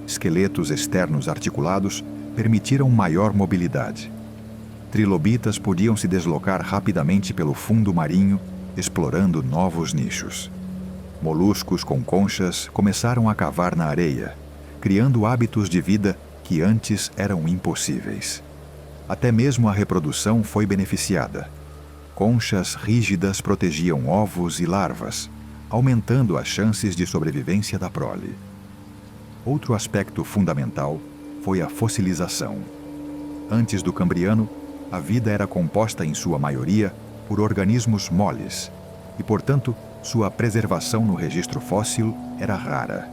esqueletos externos articulados permitiram maior mobilidade. Trilobitas podiam se deslocar rapidamente pelo fundo marinho, explorando novos nichos. Moluscos com conchas começaram a cavar na areia, criando hábitos de vida que antes eram impossíveis. Até mesmo a reprodução foi beneficiada. Conchas rígidas protegiam ovos e larvas, aumentando as chances de sobrevivência da prole. Outro aspecto fundamental foi a fossilização. Antes do Cambriano, a vida era composta em sua maioria por organismos moles e, portanto, sua preservação no registro fóssil era rara.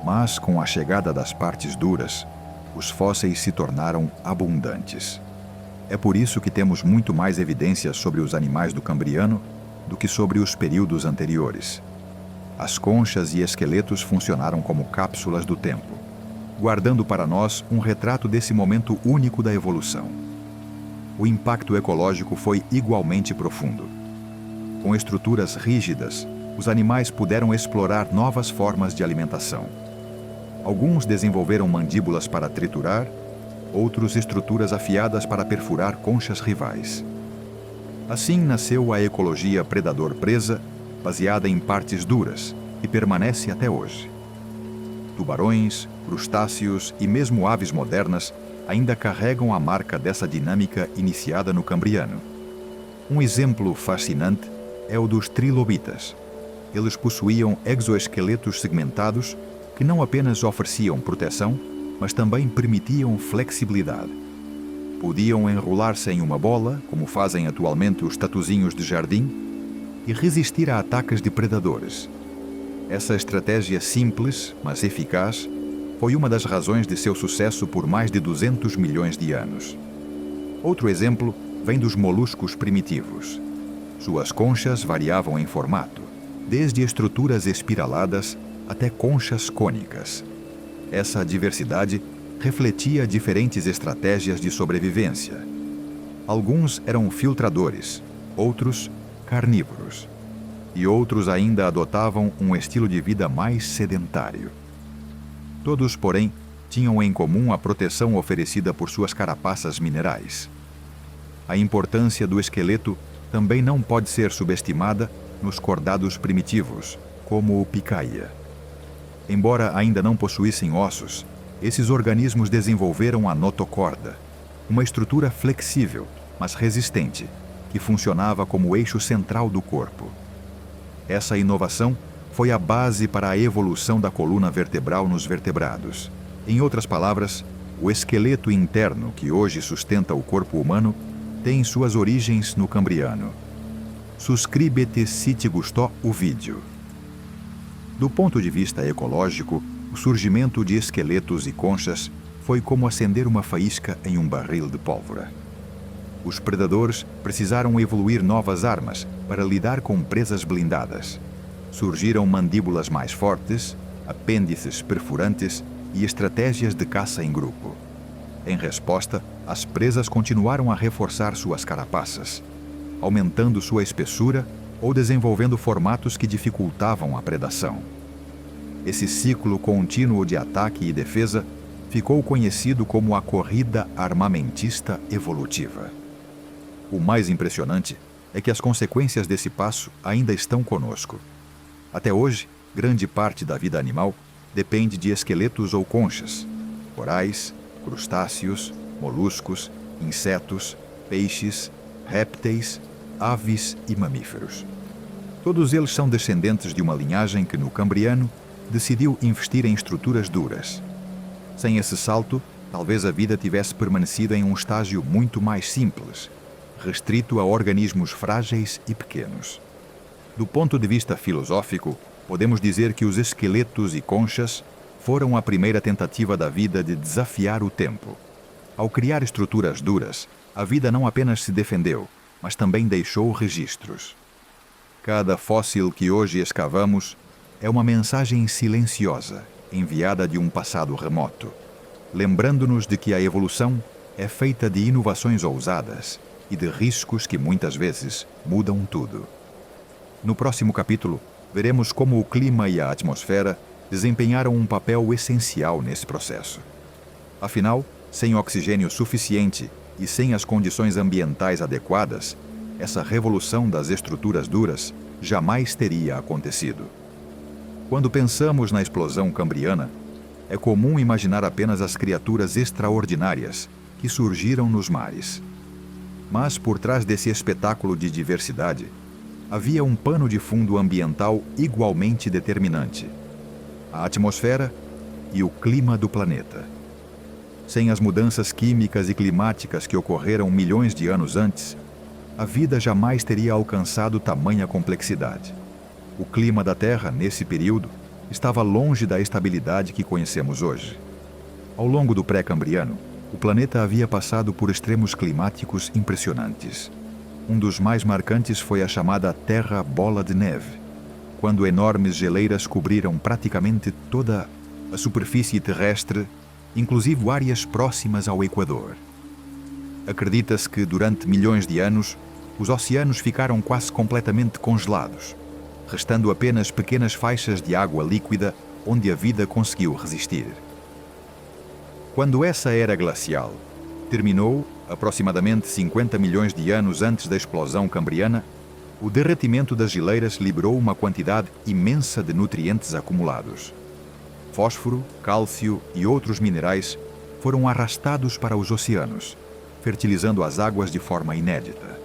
Mas, com a chegada das partes duras, os fósseis se tornaram abundantes. É por isso que temos muito mais evidências sobre os animais do Cambriano do que sobre os períodos anteriores. As conchas e esqueletos funcionaram como cápsulas do tempo, guardando para nós um retrato desse momento único da evolução. O impacto ecológico foi igualmente profundo. Com estruturas rígidas, os animais puderam explorar novas formas de alimentação. Alguns desenvolveram mandíbulas para triturar, outros estruturas afiadas para perfurar conchas rivais. Assim nasceu a ecologia predador-presa, baseada em partes duras, e permanece até hoje. Tubarões, crustáceos e mesmo aves modernas ainda carregam a marca dessa dinâmica iniciada no Cambriano. Um exemplo fascinante é o dos trilobitas. Eles possuíam exoesqueletos segmentados que não apenas ofereciam proteção, mas também permitiam flexibilidade. Podiam enrolar-se em uma bola, como fazem atualmente os tatuzinhos de jardim, e resistir a ataques de predadores. Essa estratégia simples, mas eficaz, foi uma das razões de seu sucesso por mais de 200 milhões de anos. Outro exemplo vem dos moluscos primitivos. Suas conchas variavam em formato, desde estruturas espiraladas até conchas cônicas. Essa diversidade refletia diferentes estratégias de sobrevivência. Alguns eram filtradores, outros carnívoros, e outros ainda adotavam um estilo de vida mais sedentário. Todos, porém, tinham em comum a proteção oferecida por suas carapaças minerais. A importância do esqueleto também não pode ser subestimada nos cordados primitivos, como o picaia. Embora ainda não possuíssem ossos, esses organismos desenvolveram a notocorda, uma estrutura flexível, mas resistente, que funcionava como eixo central do corpo. Essa inovação foi a base para a evolução da coluna vertebral nos vertebrados. Em outras palavras, o esqueleto interno que hoje sustenta o corpo humano tem suas origens no Cambriano. Suscríbete se te gostou o vídeo. Do ponto de vista ecológico, o surgimento de esqueletos e conchas foi como acender uma faísca em um barril de pólvora. os predadores precisaram evoluir novas armas para lidar com presas blindadas. Surgiram mandíbulas mais fortes, apêndices perfurantes e estratégias de caça em grupo. Em resposta, as presas continuaram a reforçar suas carapaças, aumentando sua espessura ou desenvolvendo formatos que dificultavam a predação. Esse ciclo contínuo de ataque e defesa ficou conhecido como a corrida armamentista evolutiva. O mais impressionante é que as consequências desse passo ainda estão conosco. Até hoje, grande parte da vida animal depende de esqueletos ou conchas, corais, crustáceos, moluscos, insetos, peixes, répteis, aves e mamíferos. Todos eles são descendentes de uma linhagem que, no Cambriano, decidiu investir em estruturas duras. Sem esse salto, talvez a vida tivesse permanecido em um estágio muito mais simples, restrito a organismos frágeis e pequenos. Do ponto de vista filosófico, podemos dizer que os esqueletos e conchas foram a primeira tentativa da vida de desafiar o tempo. Ao criar estruturas duras, a vida não apenas se defendeu, mas também deixou registros. Cada fóssil que hoje escavamos é uma mensagem silenciosa, enviada de um passado remoto, lembrando-nos de que a evolução é feita de inovações ousadas e de riscos que muitas vezes mudam tudo. No próximo capítulo, veremos como o clima e a atmosfera desempenharam um papel essencial nesse processo. Afinal, sem oxigênio suficiente e sem as condições ambientais adequadas, essa revolução das estruturas duras jamais teria acontecido. Quando pensamos na explosão cambriana, é comum imaginar apenas as criaturas extraordinárias que surgiram nos mares. Mas por trás desse espetáculo de diversidade, havia um pano de fundo ambiental igualmente determinante: a atmosfera e o clima do planeta. Sem as mudanças químicas e climáticas que ocorreram milhões de anos antes, a vida jamais teria alcançado tamanha complexidade. O clima da Terra, nesse período, estava longe da estabilidade que conhecemos hoje. Ao longo do pré-cambriano, o planeta havia passado por extremos climáticos impressionantes. Um dos mais marcantes foi a chamada Terra Bola de Neve, quando enormes geleiras cobriram praticamente toda a superfície terrestre, inclusive áreas próximas ao Equador. Acredita-se que, durante milhões de anos, os oceanos ficaram quase completamente congelados, restando apenas pequenas faixas de água líquida onde a vida conseguiu resistir. Quando essa era glacial terminou, aproximadamente 50 milhões de anos antes da explosão cambriana, o derretimento das geleiras liberou uma quantidade imensa de nutrientes acumulados. Fósforo, cálcio e outros minerais foram arrastados para os oceanos, fertilizando as águas de forma inédita.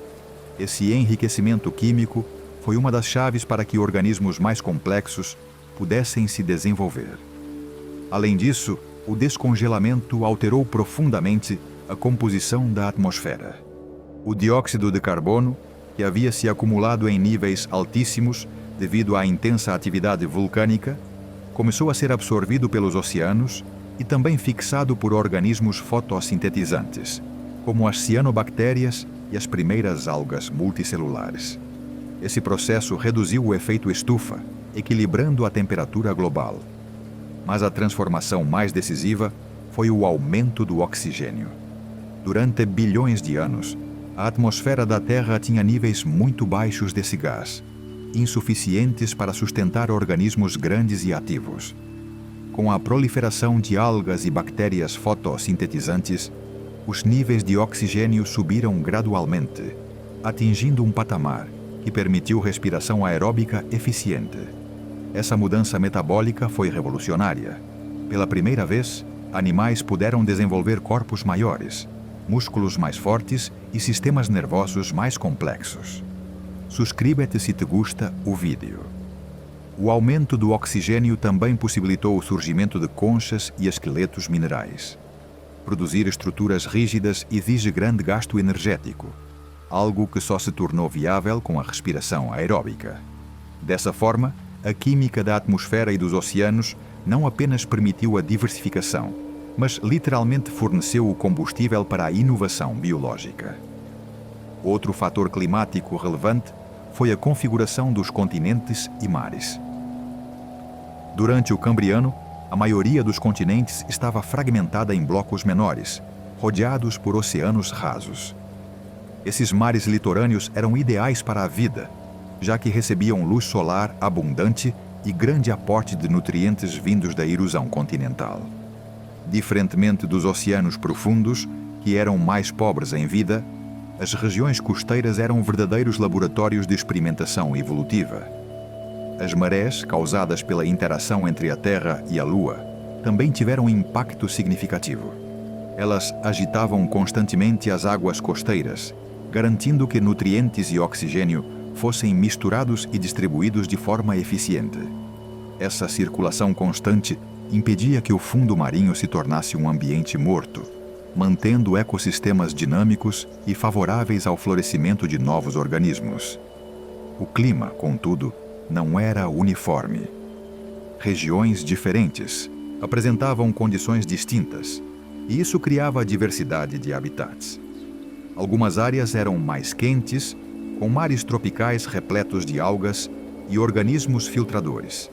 Esse enriquecimento químico foi uma das chaves para que organismos mais complexos pudessem se desenvolver. Além disso, o descongelamento alterou profundamente a composição da atmosfera. O dióxido de carbono, que havia se acumulado em níveis altíssimos devido à intensa atividade vulcânica, começou a ser absorvido pelos oceanos e também fixado por organismos fotossintetizantes, como as cianobactérias e as primeiras algas multicelulares. Esse processo reduziu o efeito estufa, equilibrando a temperatura global. Mas a transformação mais decisiva foi o aumento do oxigênio. Durante bilhões de anos, a atmosfera da Terra tinha níveis muito baixos desse gás, insuficientes para sustentar organismos grandes e ativos. Com a proliferação de algas e bactérias fotossintetizantes, os níveis de oxigênio subiram gradualmente, atingindo um patamar que permitiu respiração aeróbica eficiente. Essa mudança metabólica foi revolucionária. Pela primeira vez, animais puderam desenvolver corpos maiores, músculos mais fortes e sistemas nervosos mais complexos. Suscríbete se te gusta o vídeo. O aumento do oxigênio também possibilitou o surgimento de conchas e esqueletos minerais. Produzir estruturas rígidas exige grande gasto energético, algo que só se tornou viável com a respiração aeróbica. Dessa forma, a química da atmosfera e dos oceanos não apenas permitiu a diversificação, mas literalmente forneceu o combustível para a inovação biológica. Outro fator climático relevante foi a configuração dos continentes e mares. Durante o Cambriano, a maioria dos continentes estava fragmentada em blocos menores, rodeados por oceanos rasos. Esses mares litorâneos eram ideais para a vida, já que recebiam luz solar abundante e grande aporte de nutrientes vindos da erosão continental. Diferentemente dos oceanos profundos, que eram mais pobres em vida, as regiões costeiras eram verdadeiros laboratórios de experimentação evolutiva. As marés, causadas pela interação entre a Terra e a Lua, também tiveram um impacto significativo. Elas agitavam constantemente as águas costeiras, garantindo que nutrientes e oxigênio fossem misturados e distribuídos de forma eficiente. Essa circulação constante impedia que o fundo marinho se tornasse um ambiente morto, mantendo ecossistemas dinâmicos e favoráveis ao florescimento de novos organismos. O clima, contudo, não era uniforme. Regiões diferentes apresentavam condições distintas, e isso criava diversidade de habitats. Algumas áreas eram mais quentes, com mares tropicais repletos de algas e organismos filtradores.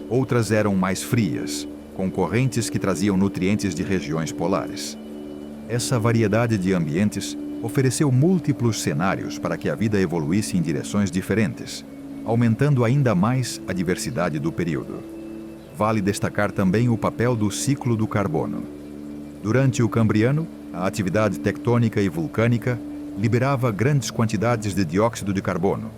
Outras eram mais frias, com correntes que traziam nutrientes de regiões polares. Essa variedade de ambientes ofereceu múltiplos cenários para que a vida evoluísse em direções diferentes, aumentando ainda mais a diversidade do período. Vale destacar também o papel do ciclo do carbono. Durante o Cambriano, a atividade tectônica e vulcânica liberava grandes quantidades de dióxido de carbono,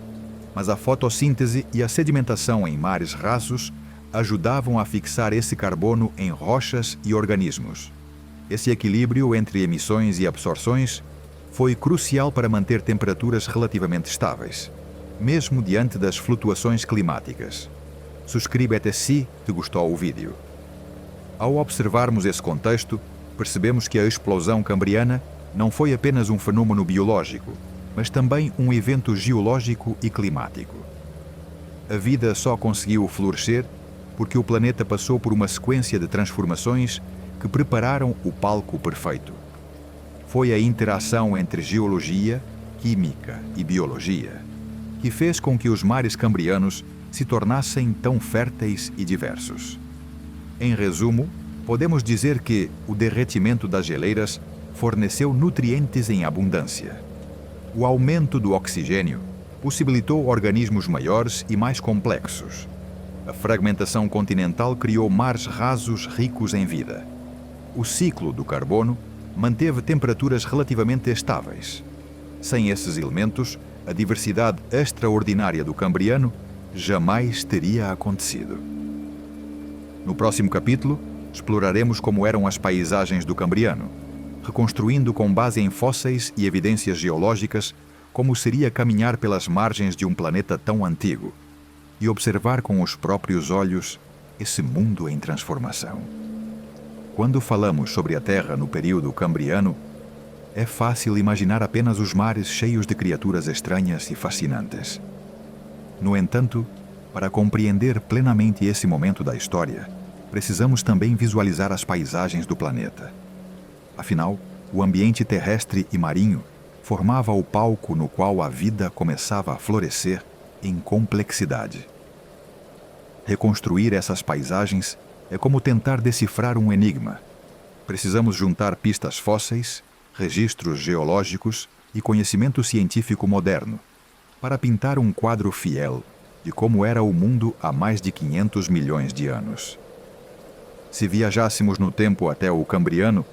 mas a fotossíntese e a sedimentação em mares rasos ajudavam a fixar esse carbono em rochas e organismos. Esse equilíbrio entre emissões e absorções foi crucial para manter temperaturas relativamente estáveis, mesmo diante das flutuações climáticas. Suscríbete se te gostou o vídeo. Ao observarmos esse contexto, percebemos que a explosão cambriana não foi apenas um fenômeno biológico, mas também um evento geológico e climático. A vida só conseguiu florescer porque o planeta passou por uma sequência de transformações que prepararam o palco perfeito. Foi a interação entre geologia, química e biologia que fez com que os mares cambrianos se tornassem tão férteis e diversos. Em resumo, podemos dizer que o derretimento das geleiras forneceu nutrientes em abundância. O aumento do oxigênio possibilitou organismos maiores e mais complexos. A fragmentação continental criou mares rasos ricos em vida. O ciclo do carbono manteve temperaturas relativamente estáveis. Sem esses elementos, a diversidade extraordinária do Cambriano jamais teria acontecido. No próximo capítulo, exploraremos como eram as paisagens do Cambriano, reconstruindo com base em fósseis e evidências geológicas como seria caminhar pelas margens de um planeta tão antigo e observar com os próprios olhos esse mundo em transformação. Quando falamos sobre a Terra no período Cambriano, é fácil imaginar apenas os mares cheios de criaturas estranhas e fascinantes. No entanto, para compreender plenamente esse momento da história, precisamos também visualizar as paisagens do planeta. Afinal, o ambiente terrestre e marinho formava o palco no qual a vida começava a florescer em complexidade. Reconstruir essas paisagens é como tentar decifrar um enigma. Precisamos juntar pistas fósseis, registros geológicos e conhecimento científico moderno para pintar um quadro fiel de como era o mundo há mais de 500 milhões de anos. Se viajássemos no tempo até o Cambriano,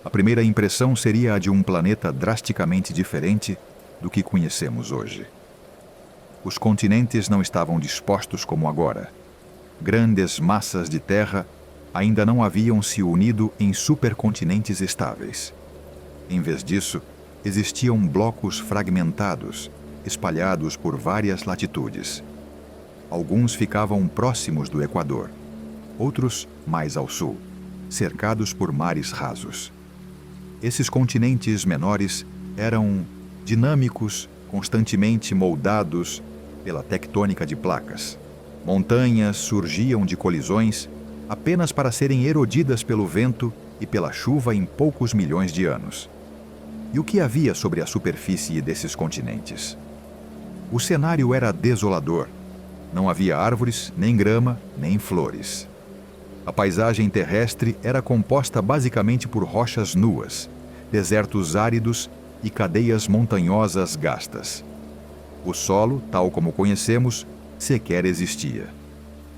a primeira impressão seria a de um planeta drasticamente diferente do que conhecemos hoje. Os continentes não estavam dispostos como agora. Grandes massas de terra ainda não haviam se unido em supercontinentes estáveis. Em vez disso, existiam blocos fragmentados, espalhados por várias latitudes. Alguns ficavam próximos do Equador, outros mais ao sul, cercados por mares rasos. Esses continentes menores eram dinâmicos, constantemente moldados pela tectônica de placas. Montanhas surgiam de colisões apenas para serem erodidas pelo vento e pela chuva em poucos milhões de anos. E o que havia sobre a superfície desses continentes? O cenário era desolador. Não havia árvores, nem grama, nem flores. A paisagem terrestre era composta basicamente por rochas nuas, desertos áridos e cadeias montanhosas gastas. O solo, tal como conhecemos, sequer existia.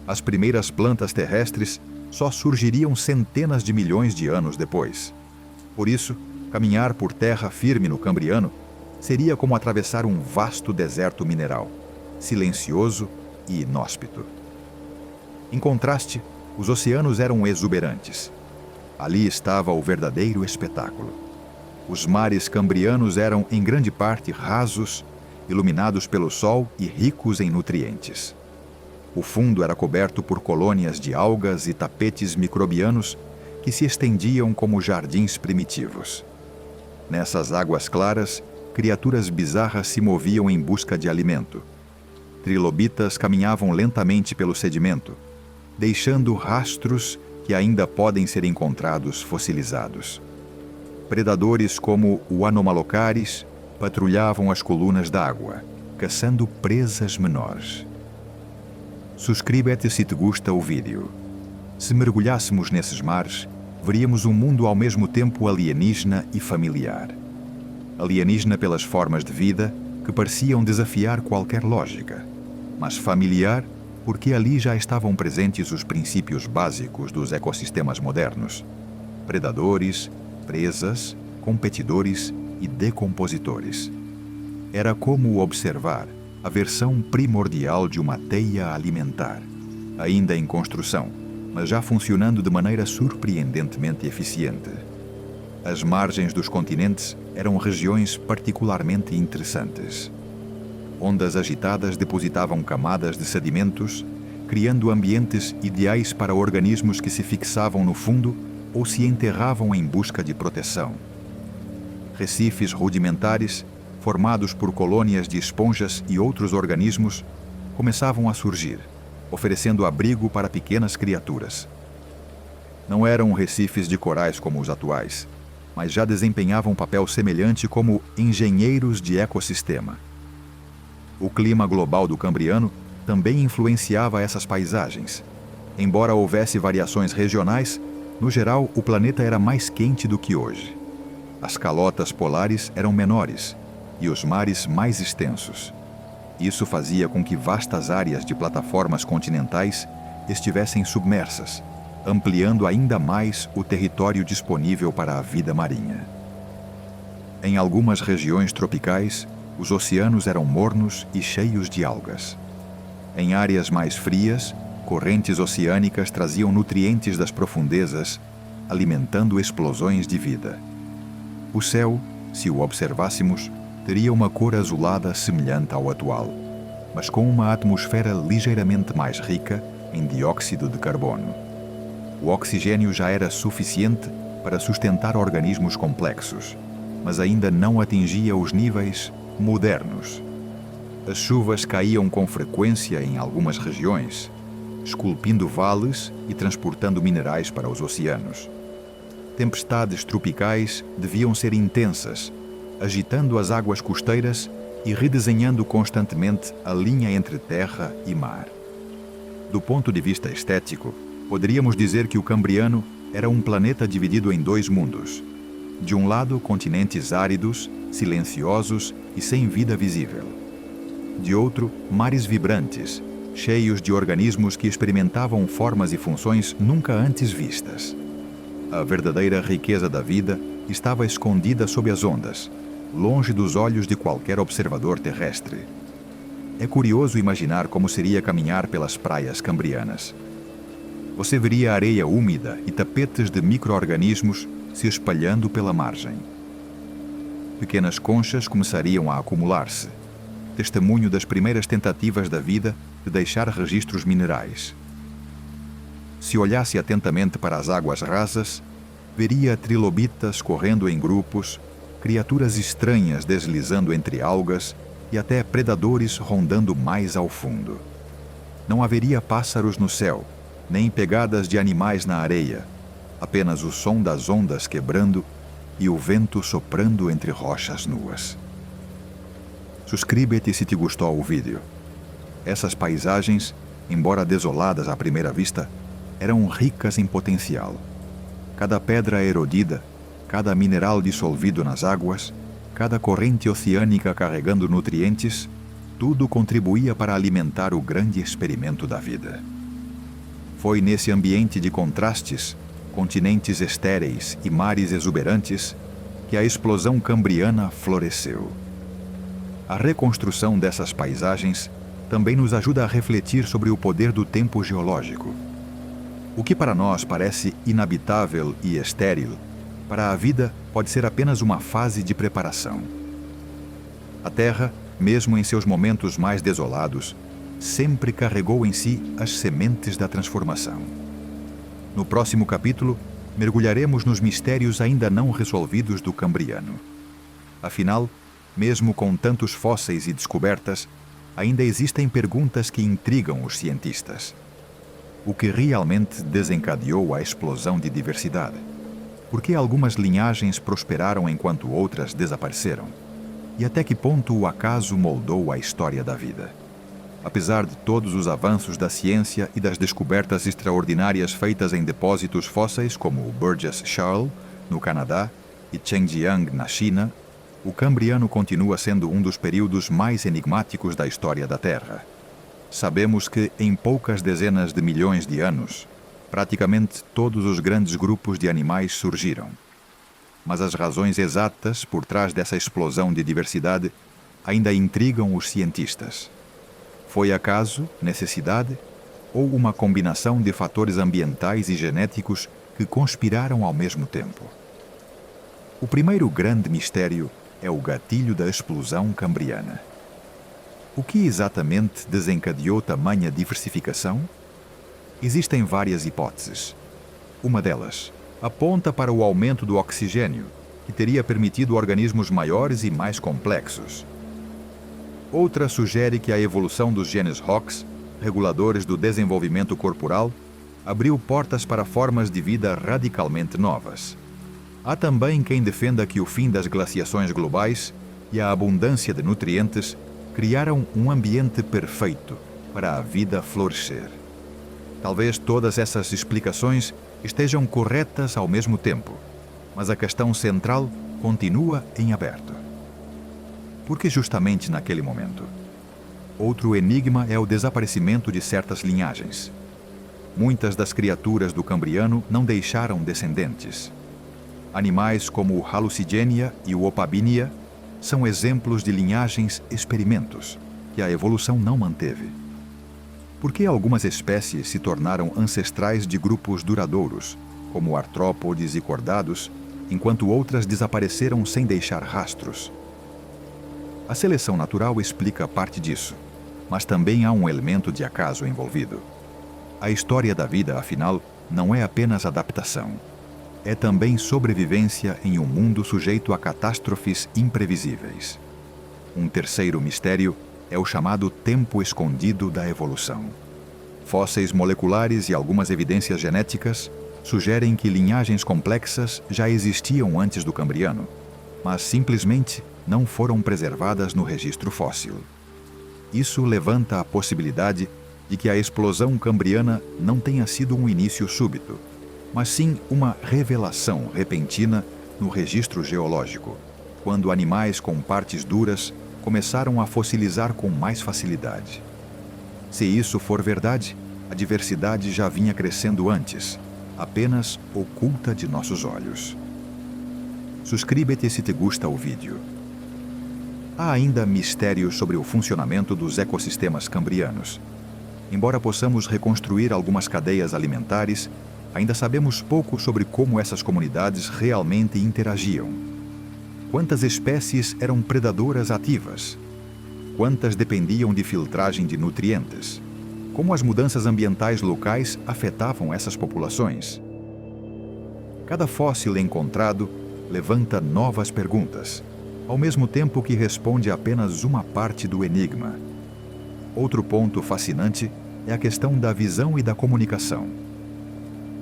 As primeiras plantas terrestres só surgiriam centenas de milhões de anos depois. Por isso, caminhar por terra firme no Cambriano seria como atravessar um vasto deserto mineral, silencioso e inóspito. Em contraste, os oceanos eram exuberantes. Ali estava o verdadeiro espetáculo. Os mares cambrianos eram, em grande parte, rasos, iluminados pelo sol e ricos em nutrientes. O fundo era coberto por colônias de algas e tapetes microbianos que se estendiam como jardins primitivos. Nessas águas claras, criaturas bizarras se moviam em busca de alimento. Trilobitas caminhavam lentamente pelo sedimento, deixando rastros que ainda podem ser encontrados fossilizados. Predadores como o Anomalocaris patrulhavam as colunas d'água, caçando presas menores. Suscríbete se te gusta o vídeo. Se mergulhássemos nesses mares, veríamos um mundo ao mesmo tempo alienígena e familiar. Alienígena pelas formas de vida que pareciam desafiar qualquer lógica, mas familiar porque ali já estavam presentes os princípios básicos dos ecossistemas modernos: predadores, presas, competidores e decompositores. Era como observar a versão primordial de uma teia alimentar, ainda em construção, mas já funcionando de maneira surpreendentemente eficiente. As margens dos continentes eram regiões particularmente interessantes. Ondas agitadas depositavam camadas de sedimentos, criando ambientes ideais para organismos que se fixavam no fundo ou se enterravam em busca de proteção. Recifes rudimentares, formados por colônias de esponjas e outros organismos, começavam a surgir, oferecendo abrigo para pequenas criaturas. Não eram recifes de corais como os atuais, mas já desempenhavam um papel semelhante como engenheiros de ecossistema. O clima global do Cambriano também influenciava essas paisagens. Embora houvesse variações regionais, no geral o planeta era mais quente do que hoje. As calotas polares eram menores e os mares mais extensos. Isso fazia com que vastas áreas de plataformas continentais estivessem submersas, ampliando ainda mais o território disponível para a vida marinha. Em algumas regiões tropicais, os oceanos eram mornos e cheios de algas. Em áreas mais frias, correntes oceânicas traziam nutrientes das profundezas, alimentando explosões de vida. O céu, se o observássemos, teria uma cor azulada semelhante ao atual, mas com uma atmosfera ligeiramente mais rica em dióxido de carbono. O oxigênio já era suficiente para sustentar organismos complexos, mas ainda não atingia os níveis modernos. As chuvas caíam com frequência em algumas regiões, esculpindo vales e transportando minerais para os oceanos. Tempestades tropicais deviam ser intensas, agitando as águas costeiras e redesenhando constantemente a linha entre terra e mar. Do ponto de vista estético, poderíamos dizer que o Cambriano era um planeta dividido em dois mundos. De um lado, continentes áridos, silenciosos e sem vida visível. De outro, mares vibrantes, cheios de organismos que experimentavam formas e funções nunca antes vistas. A verdadeira riqueza da vida estava escondida sob as ondas, longe dos olhos de qualquer observador terrestre. É curioso imaginar como seria caminhar pelas praias cambrianas. Você veria areia úmida e tapetes de micro-organismos se espalhando pela margem. Pequenas conchas começariam a acumular-se, testemunho das primeiras tentativas da vida de deixar registros minerais. Se olhasse atentamente para as águas rasas, veria trilobitas correndo em grupos, criaturas estranhas deslizando entre algas e até predadores rondando mais ao fundo. Não haveria pássaros no céu, nem pegadas de animais na areia, apenas o som das ondas quebrando e o vento soprando entre rochas nuas. Suscríbete se te gostou o vídeo. Essas paisagens, embora desoladas à primeira vista, eram ricas em potencial. Cada pedra erodida, cada mineral dissolvido nas águas, cada corrente oceânica carregando nutrientes, tudo contribuía para alimentar o grande experimento da vida. Foi nesse ambiente de contrastes, continentes estéreis e mares exuberantes, que a explosão cambriana floresceu. A reconstrução dessas paisagens também nos ajuda a refletir sobre o poder do tempo geológico. O que para nós parece inabitável e estéril, para a vida pode ser apenas uma fase de preparação. A Terra, mesmo em seus momentos mais desolados, sempre carregou em si as sementes da transformação. No próximo capítulo, mergulharemos nos mistérios ainda não resolvidos do Cambriano. Afinal, mesmo com tantos fósseis e descobertas, ainda existem perguntas que intrigam os cientistas. O que realmente desencadeou a explosão de diversidade? Por que algumas linhagens prosperaram enquanto outras desapareceram? E até que ponto o acaso moldou a história da vida? Apesar de todos os avanços da ciência e das descobertas extraordinárias feitas em depósitos fósseis como o Burgess Shale, no Canadá, e Chengjiang, na China, o Cambriano continua sendo um dos períodos mais enigmáticos da história da Terra. Sabemos que, em poucas dezenas de milhões de anos, praticamente todos os grandes grupos de animais surgiram. Mas as razões exatas por trás dessa explosão de diversidade ainda intrigam os cientistas. Foi acaso, necessidade, ou uma combinação de fatores ambientais e genéticos que conspiraram ao mesmo tempo? O primeiro grande mistério é o gatilho da explosão cambriana. O que exatamente desencadeou tamanha diversificação? Existem várias hipóteses. Uma delas aponta para o aumento do oxigênio, que teria permitido organismos maiores e mais complexos. Outra sugere que a evolução dos genes ROX, reguladores do desenvolvimento corporal, abriu portas para formas de vida radicalmente novas. Há também quem defenda que o fim das glaciações globais e a abundância de nutrientes criaram um ambiente perfeito para a vida florescer. Talvez todas essas explicações estejam corretas ao mesmo tempo, mas a questão central continua em aberto. Por que justamente naquele momento? Outro enigma é o desaparecimento de certas linhagens. Muitas das criaturas do Cambriano não deixaram descendentes. Animais como o Hallucigenia e o Opabinia são exemplos de linhagens experimentos que a evolução não manteve. Por que algumas espécies se tornaram ancestrais de grupos duradouros, como artrópodes e cordados, enquanto outras desapareceram sem deixar rastros? A seleção natural explica parte disso, mas também há um elemento de acaso envolvido. A história da vida, afinal, não é apenas adaptação. É também sobrevivência em um mundo sujeito a catástrofes imprevisíveis. Um terceiro mistério é o chamado tempo escondido da evolução. Fósseis moleculares e algumas evidências genéticas sugerem que linhagens complexas já existiam antes do Cambriano, mas simplesmente não foram preservadas no registro fóssil. Isso levanta a possibilidade de que a explosão cambriana não tenha sido um início súbito, mas sim uma revelação repentina no registro geológico, quando animais com partes duras começaram a fossilizar com mais facilidade. Se isso for verdade, a diversidade já vinha crescendo antes, apenas oculta de nossos olhos. Suscríbete se te gusta o vídeo. Há ainda mistérios sobre o funcionamento dos ecossistemas cambrianos. Embora possamos reconstruir algumas cadeias alimentares, ainda sabemos pouco sobre como essas comunidades realmente interagiam. Quantas espécies eram predadoras ativas? Quantas dependiam de filtragem de nutrientes? Como as mudanças ambientais locais afetavam essas populações? Cada fóssil encontrado levanta novas perguntas, ao mesmo tempo que responde apenas uma parte do enigma. Outro ponto fascinante é a questão da visão e da comunicação.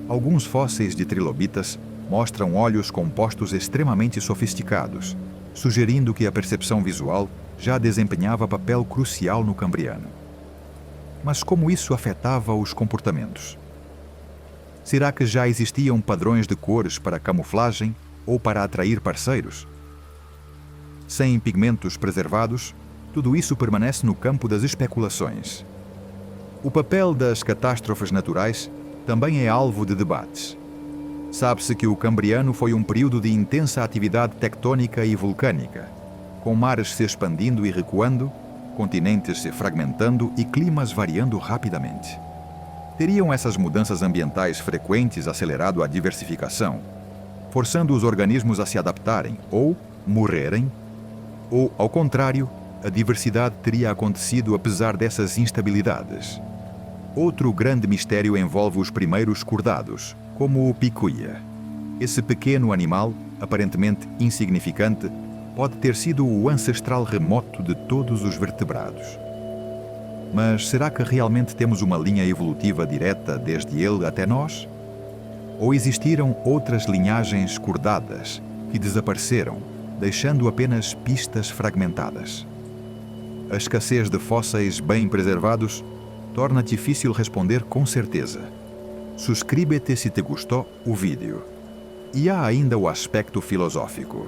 Alguns fósseis de trilobitas mostram olhos compostos extremamente sofisticados, sugerindo que a percepção visual já desempenhava papel crucial no Cambriano. Mas como isso afetava os comportamentos? Será que já existiam padrões de cores para camuflagem ou para atrair parceiros? Sem pigmentos preservados, tudo isso permanece no campo das especulações. O papel das catástrofes naturais também é alvo de debates. Sabe-se que o Cambriano foi um período de intensa atividade tectônica e vulcânica, com mares se expandindo e recuando, continentes se fragmentando e climas variando rapidamente. Teriam essas mudanças ambientais frequentes acelerado a diversificação, forçando os organismos a se adaptarem ou morrerem? Ou, ao contrário, a diversidade teria acontecido apesar dessas instabilidades? Outro grande mistério envolve os primeiros cordados, como o picuia. Esse pequeno animal, aparentemente insignificante, pode ter sido o ancestral remoto de todos os vertebrados. Mas será que realmente temos uma linha evolutiva direta desde ele até nós? Ou existiram outras linhagens cordadas que desapareceram, deixando apenas pistas fragmentadas? A escassez de fósseis bem preservados torna difícil responder com certeza. Suscríbete se te gostou o vídeo. E há ainda o aspecto filosófico.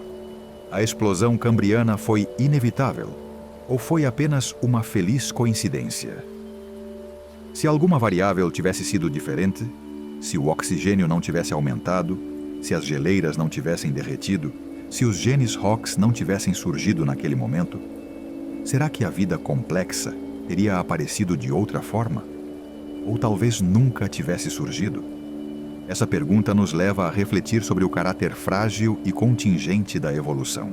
A explosão cambriana foi inevitável ou foi apenas uma feliz coincidência? Se alguma variável tivesse sido diferente, se o oxigênio não tivesse aumentado, se as geleiras não tivessem derretido, se os genes ROX não tivessem surgido naquele momento, será que a vida complexa teria aparecido de outra forma? Ou talvez nunca tivesse surgido? Essa pergunta nos leva a refletir sobre o caráter frágil e contingente da evolução.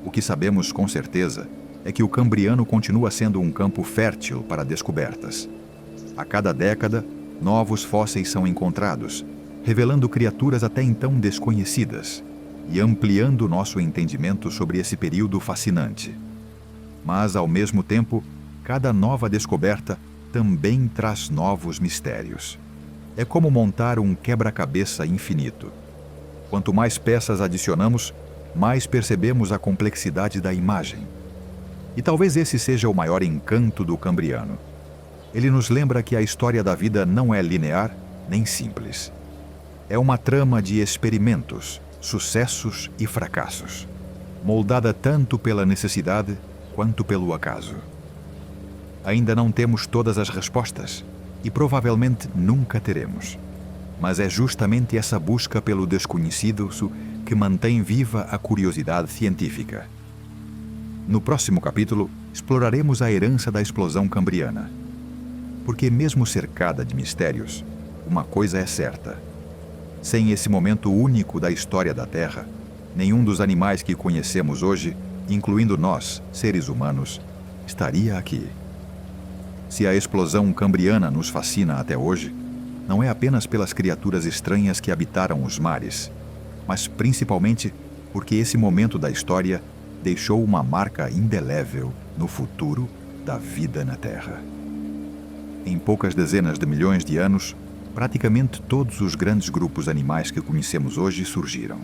O que sabemos com certeza é que o Cambriano continua sendo um campo fértil para descobertas. A cada década, novos fósseis são encontrados, revelando criaturas até então desconhecidas e ampliando nosso entendimento sobre esse período fascinante. Mas, ao mesmo tempo, cada nova descoberta também traz novos mistérios. É como montar um quebra-cabeça infinito. Quanto mais peças adicionamos, mais percebemos a complexidade da imagem. E talvez esse seja o maior encanto do Cambriano. Ele nos lembra que a história da vida não é linear nem simples. É uma trama de experimentos, sucessos e fracassos, moldada tanto pela necessidade quanto pelo acaso. Ainda não temos todas as respostas e provavelmente nunca teremos. Mas é justamente essa busca pelo desconhecido que mantém viva a curiosidade científica. No próximo capítulo, exploraremos a herança da explosão cambriana. Porque mesmo cercada de mistérios, uma coisa é certa. Sem esse momento único da história da Terra, nenhum dos animais que conhecemos hoje, incluindo nós, seres humanos, estaria aqui. Se a explosão cambriana nos fascina até hoje, não é apenas pelas criaturas estranhas que habitaram os mares, mas principalmente porque esse momento da história deixou uma marca indelével no futuro da vida na Terra. Em poucas dezenas de milhões de anos, praticamente todos os grandes grupos animais que conhecemos hoje surgiram.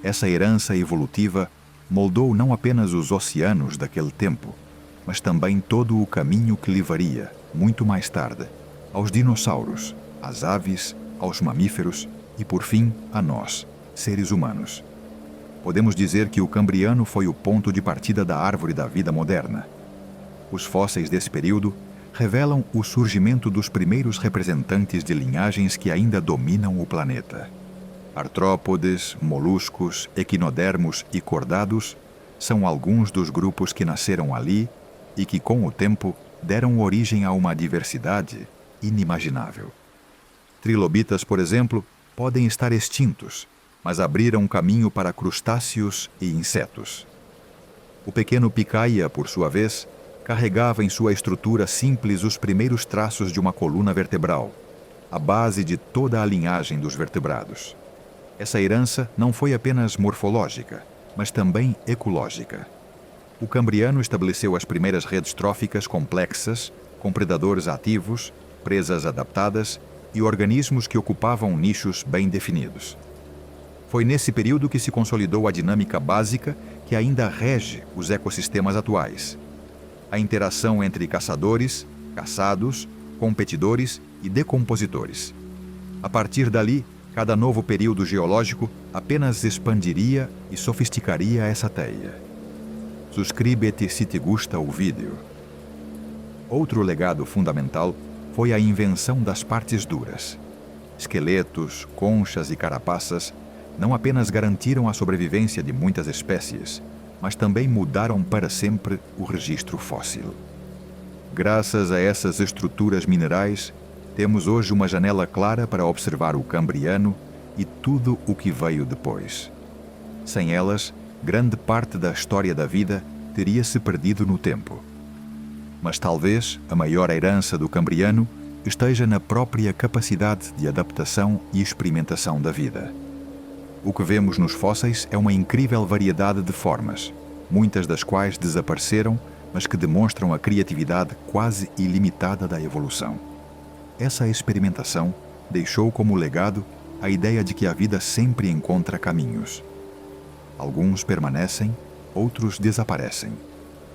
Essa herança evolutiva moldou não apenas os oceanos daquele tempo, mas também todo o caminho que levaria, muito mais tarde, aos dinossauros, às aves, aos mamíferos e, por fim, a nós, seres humanos. Podemos dizer que o Cambriano foi o ponto de partida da árvore da vida moderna. Os fósseis desse período revelam o surgimento dos primeiros representantes de linhagens que ainda dominam o planeta. Artrópodes, moluscos, equinodermos e cordados são alguns dos grupos que nasceram ali e que, com o tempo, deram origem a uma diversidade inimaginável. Trilobitas, por exemplo, podem estar extintos, mas abriram caminho para crustáceos e insetos. O pequeno picaia, por sua vez, carregava em sua estrutura simples os primeiros traços de uma coluna vertebral, a base de toda a linhagem dos vertebrados. Essa herança não foi apenas morfológica, mas também ecológica. O Cambriano estabeleceu as primeiras redes tróficas complexas, com predadores ativos, presas adaptadas e organismos que ocupavam nichos bem definidos. Foi nesse período que se consolidou a dinâmica básica que ainda rege os ecossistemas atuais. A interação entre caçadores, caçados, competidores e decompositores. A partir dali, cada novo período geológico apenas expandiria e sofisticaria essa teia. Suscríbete se te gusta o vídeo. Outro legado fundamental foi a invenção das partes duras. Esqueletos, conchas e carapaças não apenas garantiram a sobrevivência de muitas espécies, mas também mudaram para sempre o registro fóssil. Graças a essas estruturas minerais, temos hoje uma janela clara para observar o Cambriano e tudo o que veio depois. Sem elas, grande parte da história da vida teria se perdido no tempo. Mas talvez a maior herança do Cambriano esteja na própria capacidade de adaptação e experimentação da vida. O que vemos nos fósseis é uma incrível variedade de formas, muitas das quais desapareceram, mas que demonstram a criatividade quase ilimitada da evolução. Essa experimentação deixou como legado a ideia de que a vida sempre encontra caminhos. Alguns permanecem, outros desaparecem,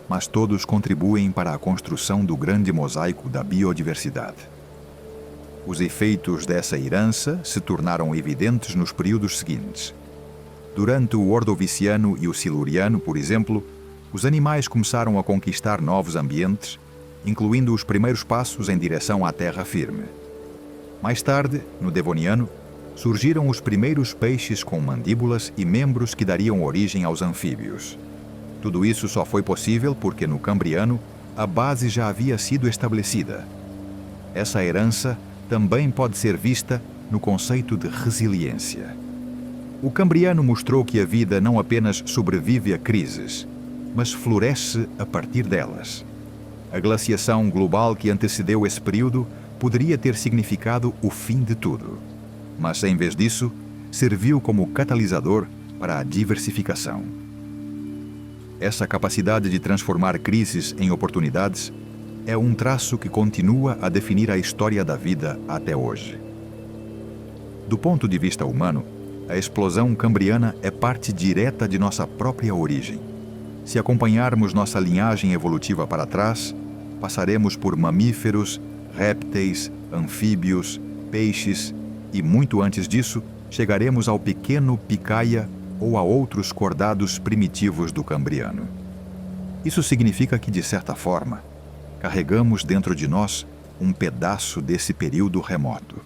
mas todos contribuem para a construção do grande mosaico da biodiversidade. Os efeitos dessa herança se tornaram evidentes nos períodos seguintes. Durante o Ordoviciano e o Siluriano, por exemplo, os animais começaram a conquistar novos ambientes, incluindo os primeiros passos em direção à terra firme. Mais tarde, no Devoniano, surgiram os primeiros peixes com mandíbulas e membros que dariam origem aos anfíbios. Tudo isso só foi possível porque no Cambriano a base já havia sido estabelecida. Essa herança também pode ser vista no conceito de resiliência. O Cambriano mostrou que a vida não apenas sobrevive a crises, mas floresce a partir delas. A glaciação global que antecedeu esse período poderia ter significado o fim de tudo, mas em vez disso, serviu como catalisador para a diversificação. Essa capacidade de transformar crises em oportunidades é um traço que continua a definir a história da vida até hoje. Do ponto de vista humano, a explosão cambriana é parte direta de nossa própria origem. Se acompanharmos nossa linhagem evolutiva para trás, passaremos por mamíferos, répteis, anfíbios, peixes e, muito antes disso, chegaremos ao pequeno picaia ou a outros cordados primitivos do Cambriano. Isso significa que, de certa forma, carregamos dentro de nós um pedaço desse período remoto.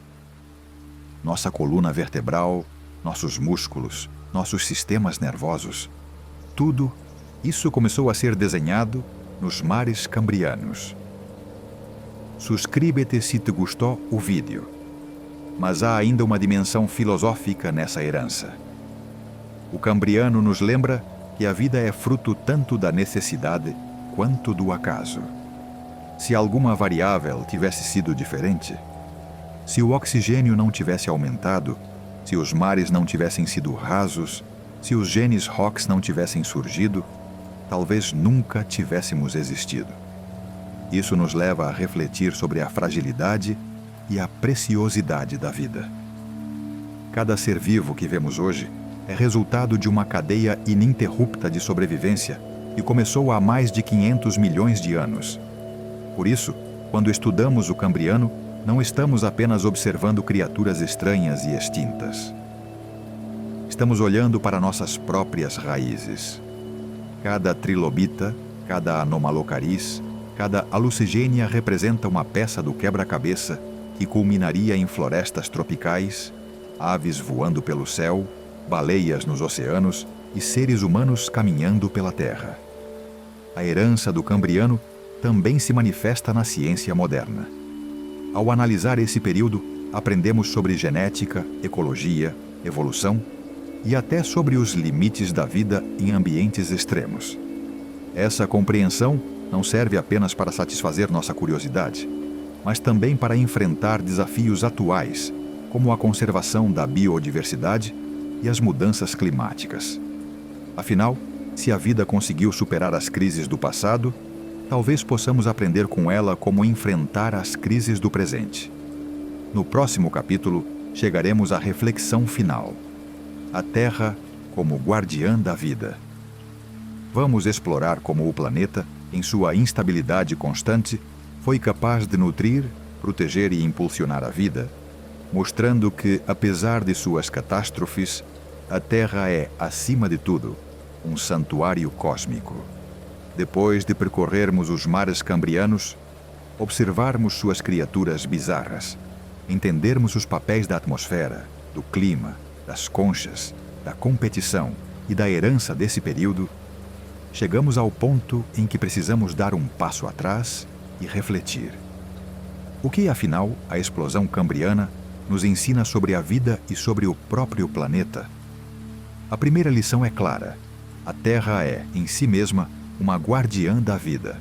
Nossa coluna vertebral, nossos músculos, nossos sistemas nervosos, tudo isso começou a ser desenhado nos mares cambrianos. Suscríbete se te gostou o vídeo. Mas há ainda uma dimensão filosófica nessa herança. O Cambriano nos lembra que a vida é fruto tanto da necessidade quanto do acaso. Se alguma variável tivesse sido diferente, se o oxigênio não tivesse aumentado, se os mares não tivessem sido rasos, se os genes ROX não tivessem surgido, talvez nunca tivéssemos existido. Isso nos leva a refletir sobre a fragilidade e a preciosidade da vida. Cada ser vivo que vemos hoje é resultado de uma cadeia ininterrupta de sobrevivência que começou há mais de 500 milhões de anos. Por isso, quando estudamos o Cambriano, não estamos apenas observando criaturas estranhas e extintas. Estamos olhando para nossas próprias raízes. Cada trilobita, cada anomalocariz, cada alucigênia representa uma peça do quebra-cabeça que culminaria em florestas tropicais, aves voando pelo céu, baleias nos oceanos e seres humanos caminhando pela terra. A herança do Cambriano também se manifesta na ciência moderna. Ao analisar esse período, aprendemos sobre genética, ecologia, evolução e até sobre os limites da vida em ambientes extremos. Essa compreensão não serve apenas para satisfazer nossa curiosidade, mas também para enfrentar desafios atuais, como a conservação da biodiversidade e as mudanças climáticas. Afinal, se a vida conseguiu superar as crises do passado, talvez possamos aprender com ela como enfrentar as crises do presente. No próximo capítulo, chegaremos à reflexão final. a Terra como guardiã da vida. Vamos explorar como o planeta, em sua instabilidade constante, foi capaz de nutrir, proteger e impulsionar a vida, mostrando que, apesar de suas catástrofes, a Terra é, acima de tudo, um santuário cósmico. Depois de percorrermos os mares cambrianos, observarmos suas criaturas bizarras, entendermos os papéis da atmosfera, do clima, das conchas, da competição e da herança desse período, chegamos ao ponto em que precisamos dar um passo atrás e refletir. O que, afinal, a explosão cambriana nos ensina sobre a vida e sobre o próprio planeta? A primeira lição é clara. A Terra é, em si mesma, uma guardiã da vida.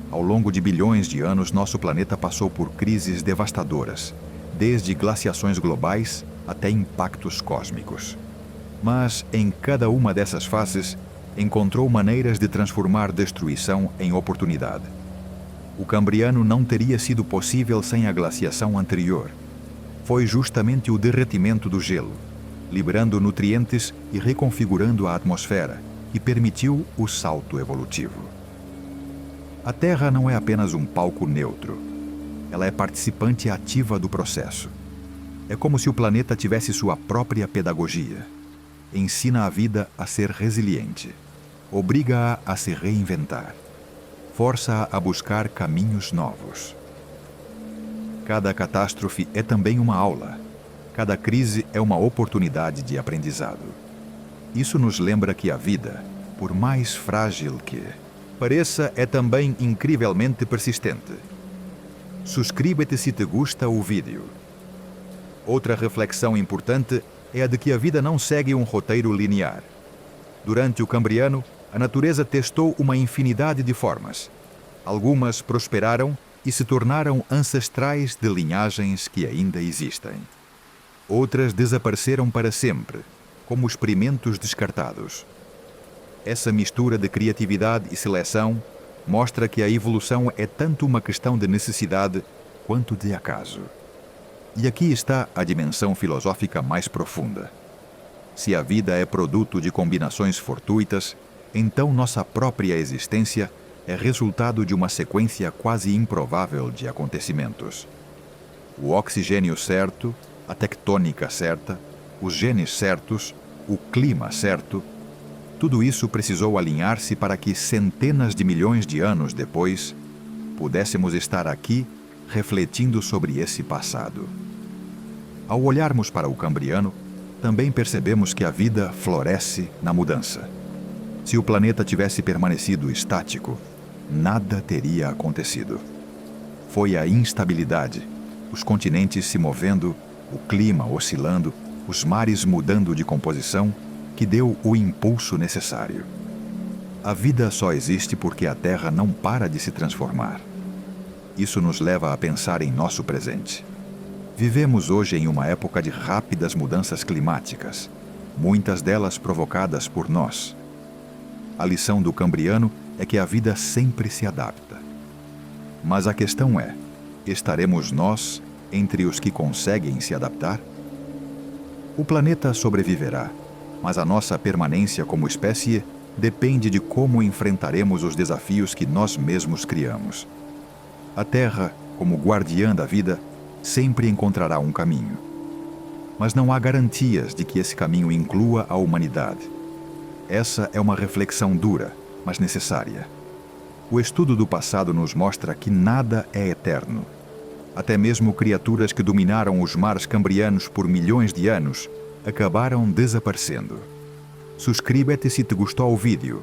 Ao longo de bilhões de anos, nosso planeta passou por crises devastadoras, desde glaciações globais até impactos cósmicos. Mas, em cada uma dessas fases, encontrou maneiras de transformar destruição em oportunidade. O Cambriano não teria sido possível sem a glaciação anterior. Foi justamente o derretimento do gelo, liberando nutrientes e reconfigurando a atmosfera, que permitiu o salto evolutivo. A Terra não é apenas um palco neutro. Ela é participante ativa do processo. É como se o planeta tivesse sua própria pedagogia. Ensina a vida a ser resiliente. Obriga-a a se reinventar. Força-a a buscar caminhos novos. Cada catástrofe é também uma aula. Cada crise é uma oportunidade de aprendizado. Isso nos lembra que a vida, por mais frágil que pareça, é também incrivelmente persistente. Suscríbete se te gusta o vídeo. Outra reflexão importante é a de que a vida não segue um roteiro linear. Durante o Cambriano, a natureza testou uma infinidade de formas. Algumas prosperaram e se tornaram ancestrais de linhagens que ainda existem. Outras desapareceram para sempre, como experimentos descartados. Essa mistura de criatividade e seleção mostra que a evolução é tanto uma questão de necessidade quanto de acaso. E aqui está a dimensão filosófica mais profunda. Se a vida é produto de combinações fortuitas, então nossa própria existência é resultado de uma sequência quase improvável de acontecimentos. O oxigênio certo, a tectônica certa, os genes certos, o clima certo, tudo isso precisou alinhar-se para que centenas de milhões de anos depois pudéssemos estar aqui refletindo sobre esse passado. Ao olharmos para o Cambriano, também percebemos que a vida floresce na mudança. Se o planeta tivesse permanecido estático, nada teria acontecido. Foi a instabilidade, os continentes se movendo, o clima oscilando, os mares mudando de composição, que deu o impulso necessário. A vida só existe porque a Terra não para de se transformar. Isso nos leva a pensar em nosso presente. Vivemos hoje em uma época de rápidas mudanças climáticas, muitas delas provocadas por nós. A lição do Cambriano é que a vida sempre se adapta. Mas a questão é, estaremos nós entre os que conseguem se adaptar? O planeta sobreviverá, mas a nossa permanência como espécie depende de como enfrentaremos os desafios que nós mesmos criamos. A Terra, como guardiã da vida, sempre encontrará um caminho. Mas não há garantias de que esse caminho inclua a humanidade. Essa é uma reflexão dura, mas necessária. O estudo do passado nos mostra que nada é eterno. Até mesmo criaturas que dominaram os mares cambrianos por milhões de anos acabaram desaparecendo. Suscríbete se te gostou o vídeo.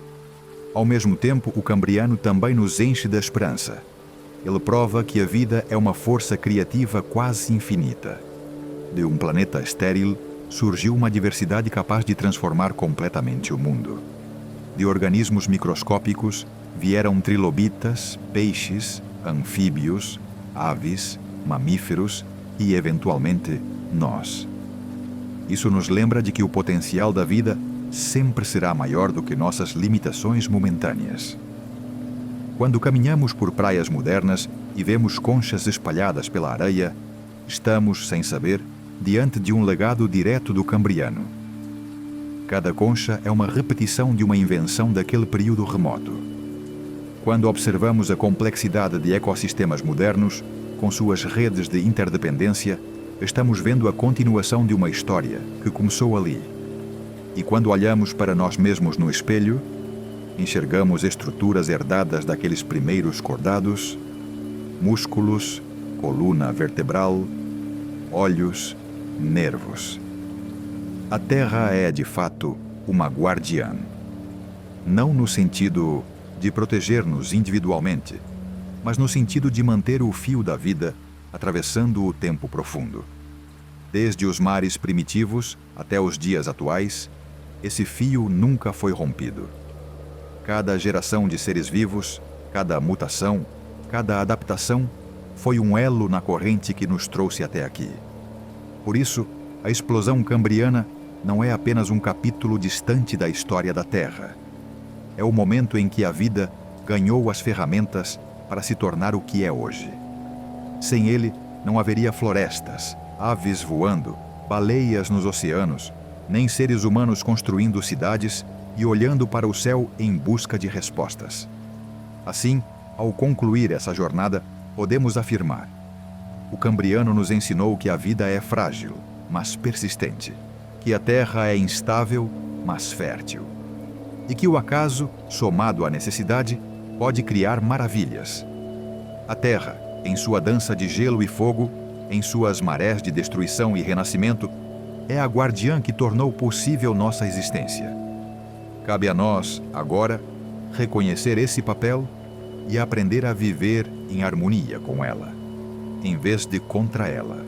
Ao mesmo tempo, o Cambriano também nos enche da esperança. Ele prova que a vida é uma força criativa quase infinita. De um planeta estéril, surgiu uma diversidade capaz de transformar completamente o mundo. De organismos microscópicos, vieram trilobitas, peixes, anfíbios, aves, mamíferos e, eventualmente, nós. Isso nos lembra de que o potencial da vida sempre será maior do que nossas limitações momentâneas. Quando caminhamos por praias modernas e vemos conchas espalhadas pela areia, estamos, sem saber, diante de um legado direto do Cambriano. Cada concha é uma repetição de uma invenção daquele período remoto. Quando observamos a complexidade de ecossistemas modernos, com suas redes de interdependência, estamos vendo a continuação de uma história que começou ali. E quando olhamos para nós mesmos no espelho, enxergamos estruturas herdadas daqueles primeiros cordados, músculos, coluna vertebral, olhos, nervos. A Terra é, de fato, uma guardiã. Não no sentido de proteger-nos individualmente, mas no sentido de manter o fio da vida atravessando o tempo profundo. Desde os mares primitivos até os dias atuais, esse fio nunca foi rompido. Cada geração de seres vivos, cada mutação, cada adaptação foi um elo na corrente que nos trouxe até aqui. Por isso, a explosão cambriana não é apenas um capítulo distante da história da Terra. É o momento em que a vida ganhou as ferramentas para se tornar o que é hoje. Sem ele, não haveria florestas, aves voando, baleias nos oceanos, nem seres humanos construindo cidades e olhando para o céu em busca de respostas. Assim, ao concluir essa jornada, podemos afirmar: o Cambriano nos ensinou que a vida é frágil, mas persistente, que a terra é instável, mas fértil, e que o acaso, somado à necessidade, pode criar maravilhas. A terra, em sua dança de gelo e fogo, em suas marés de destruição e renascimento, é a guardiã que tornou possível nossa existência. Cabe a nós, agora, reconhecer esse papel e aprender a viver em harmonia com ela, em vez de contra ela.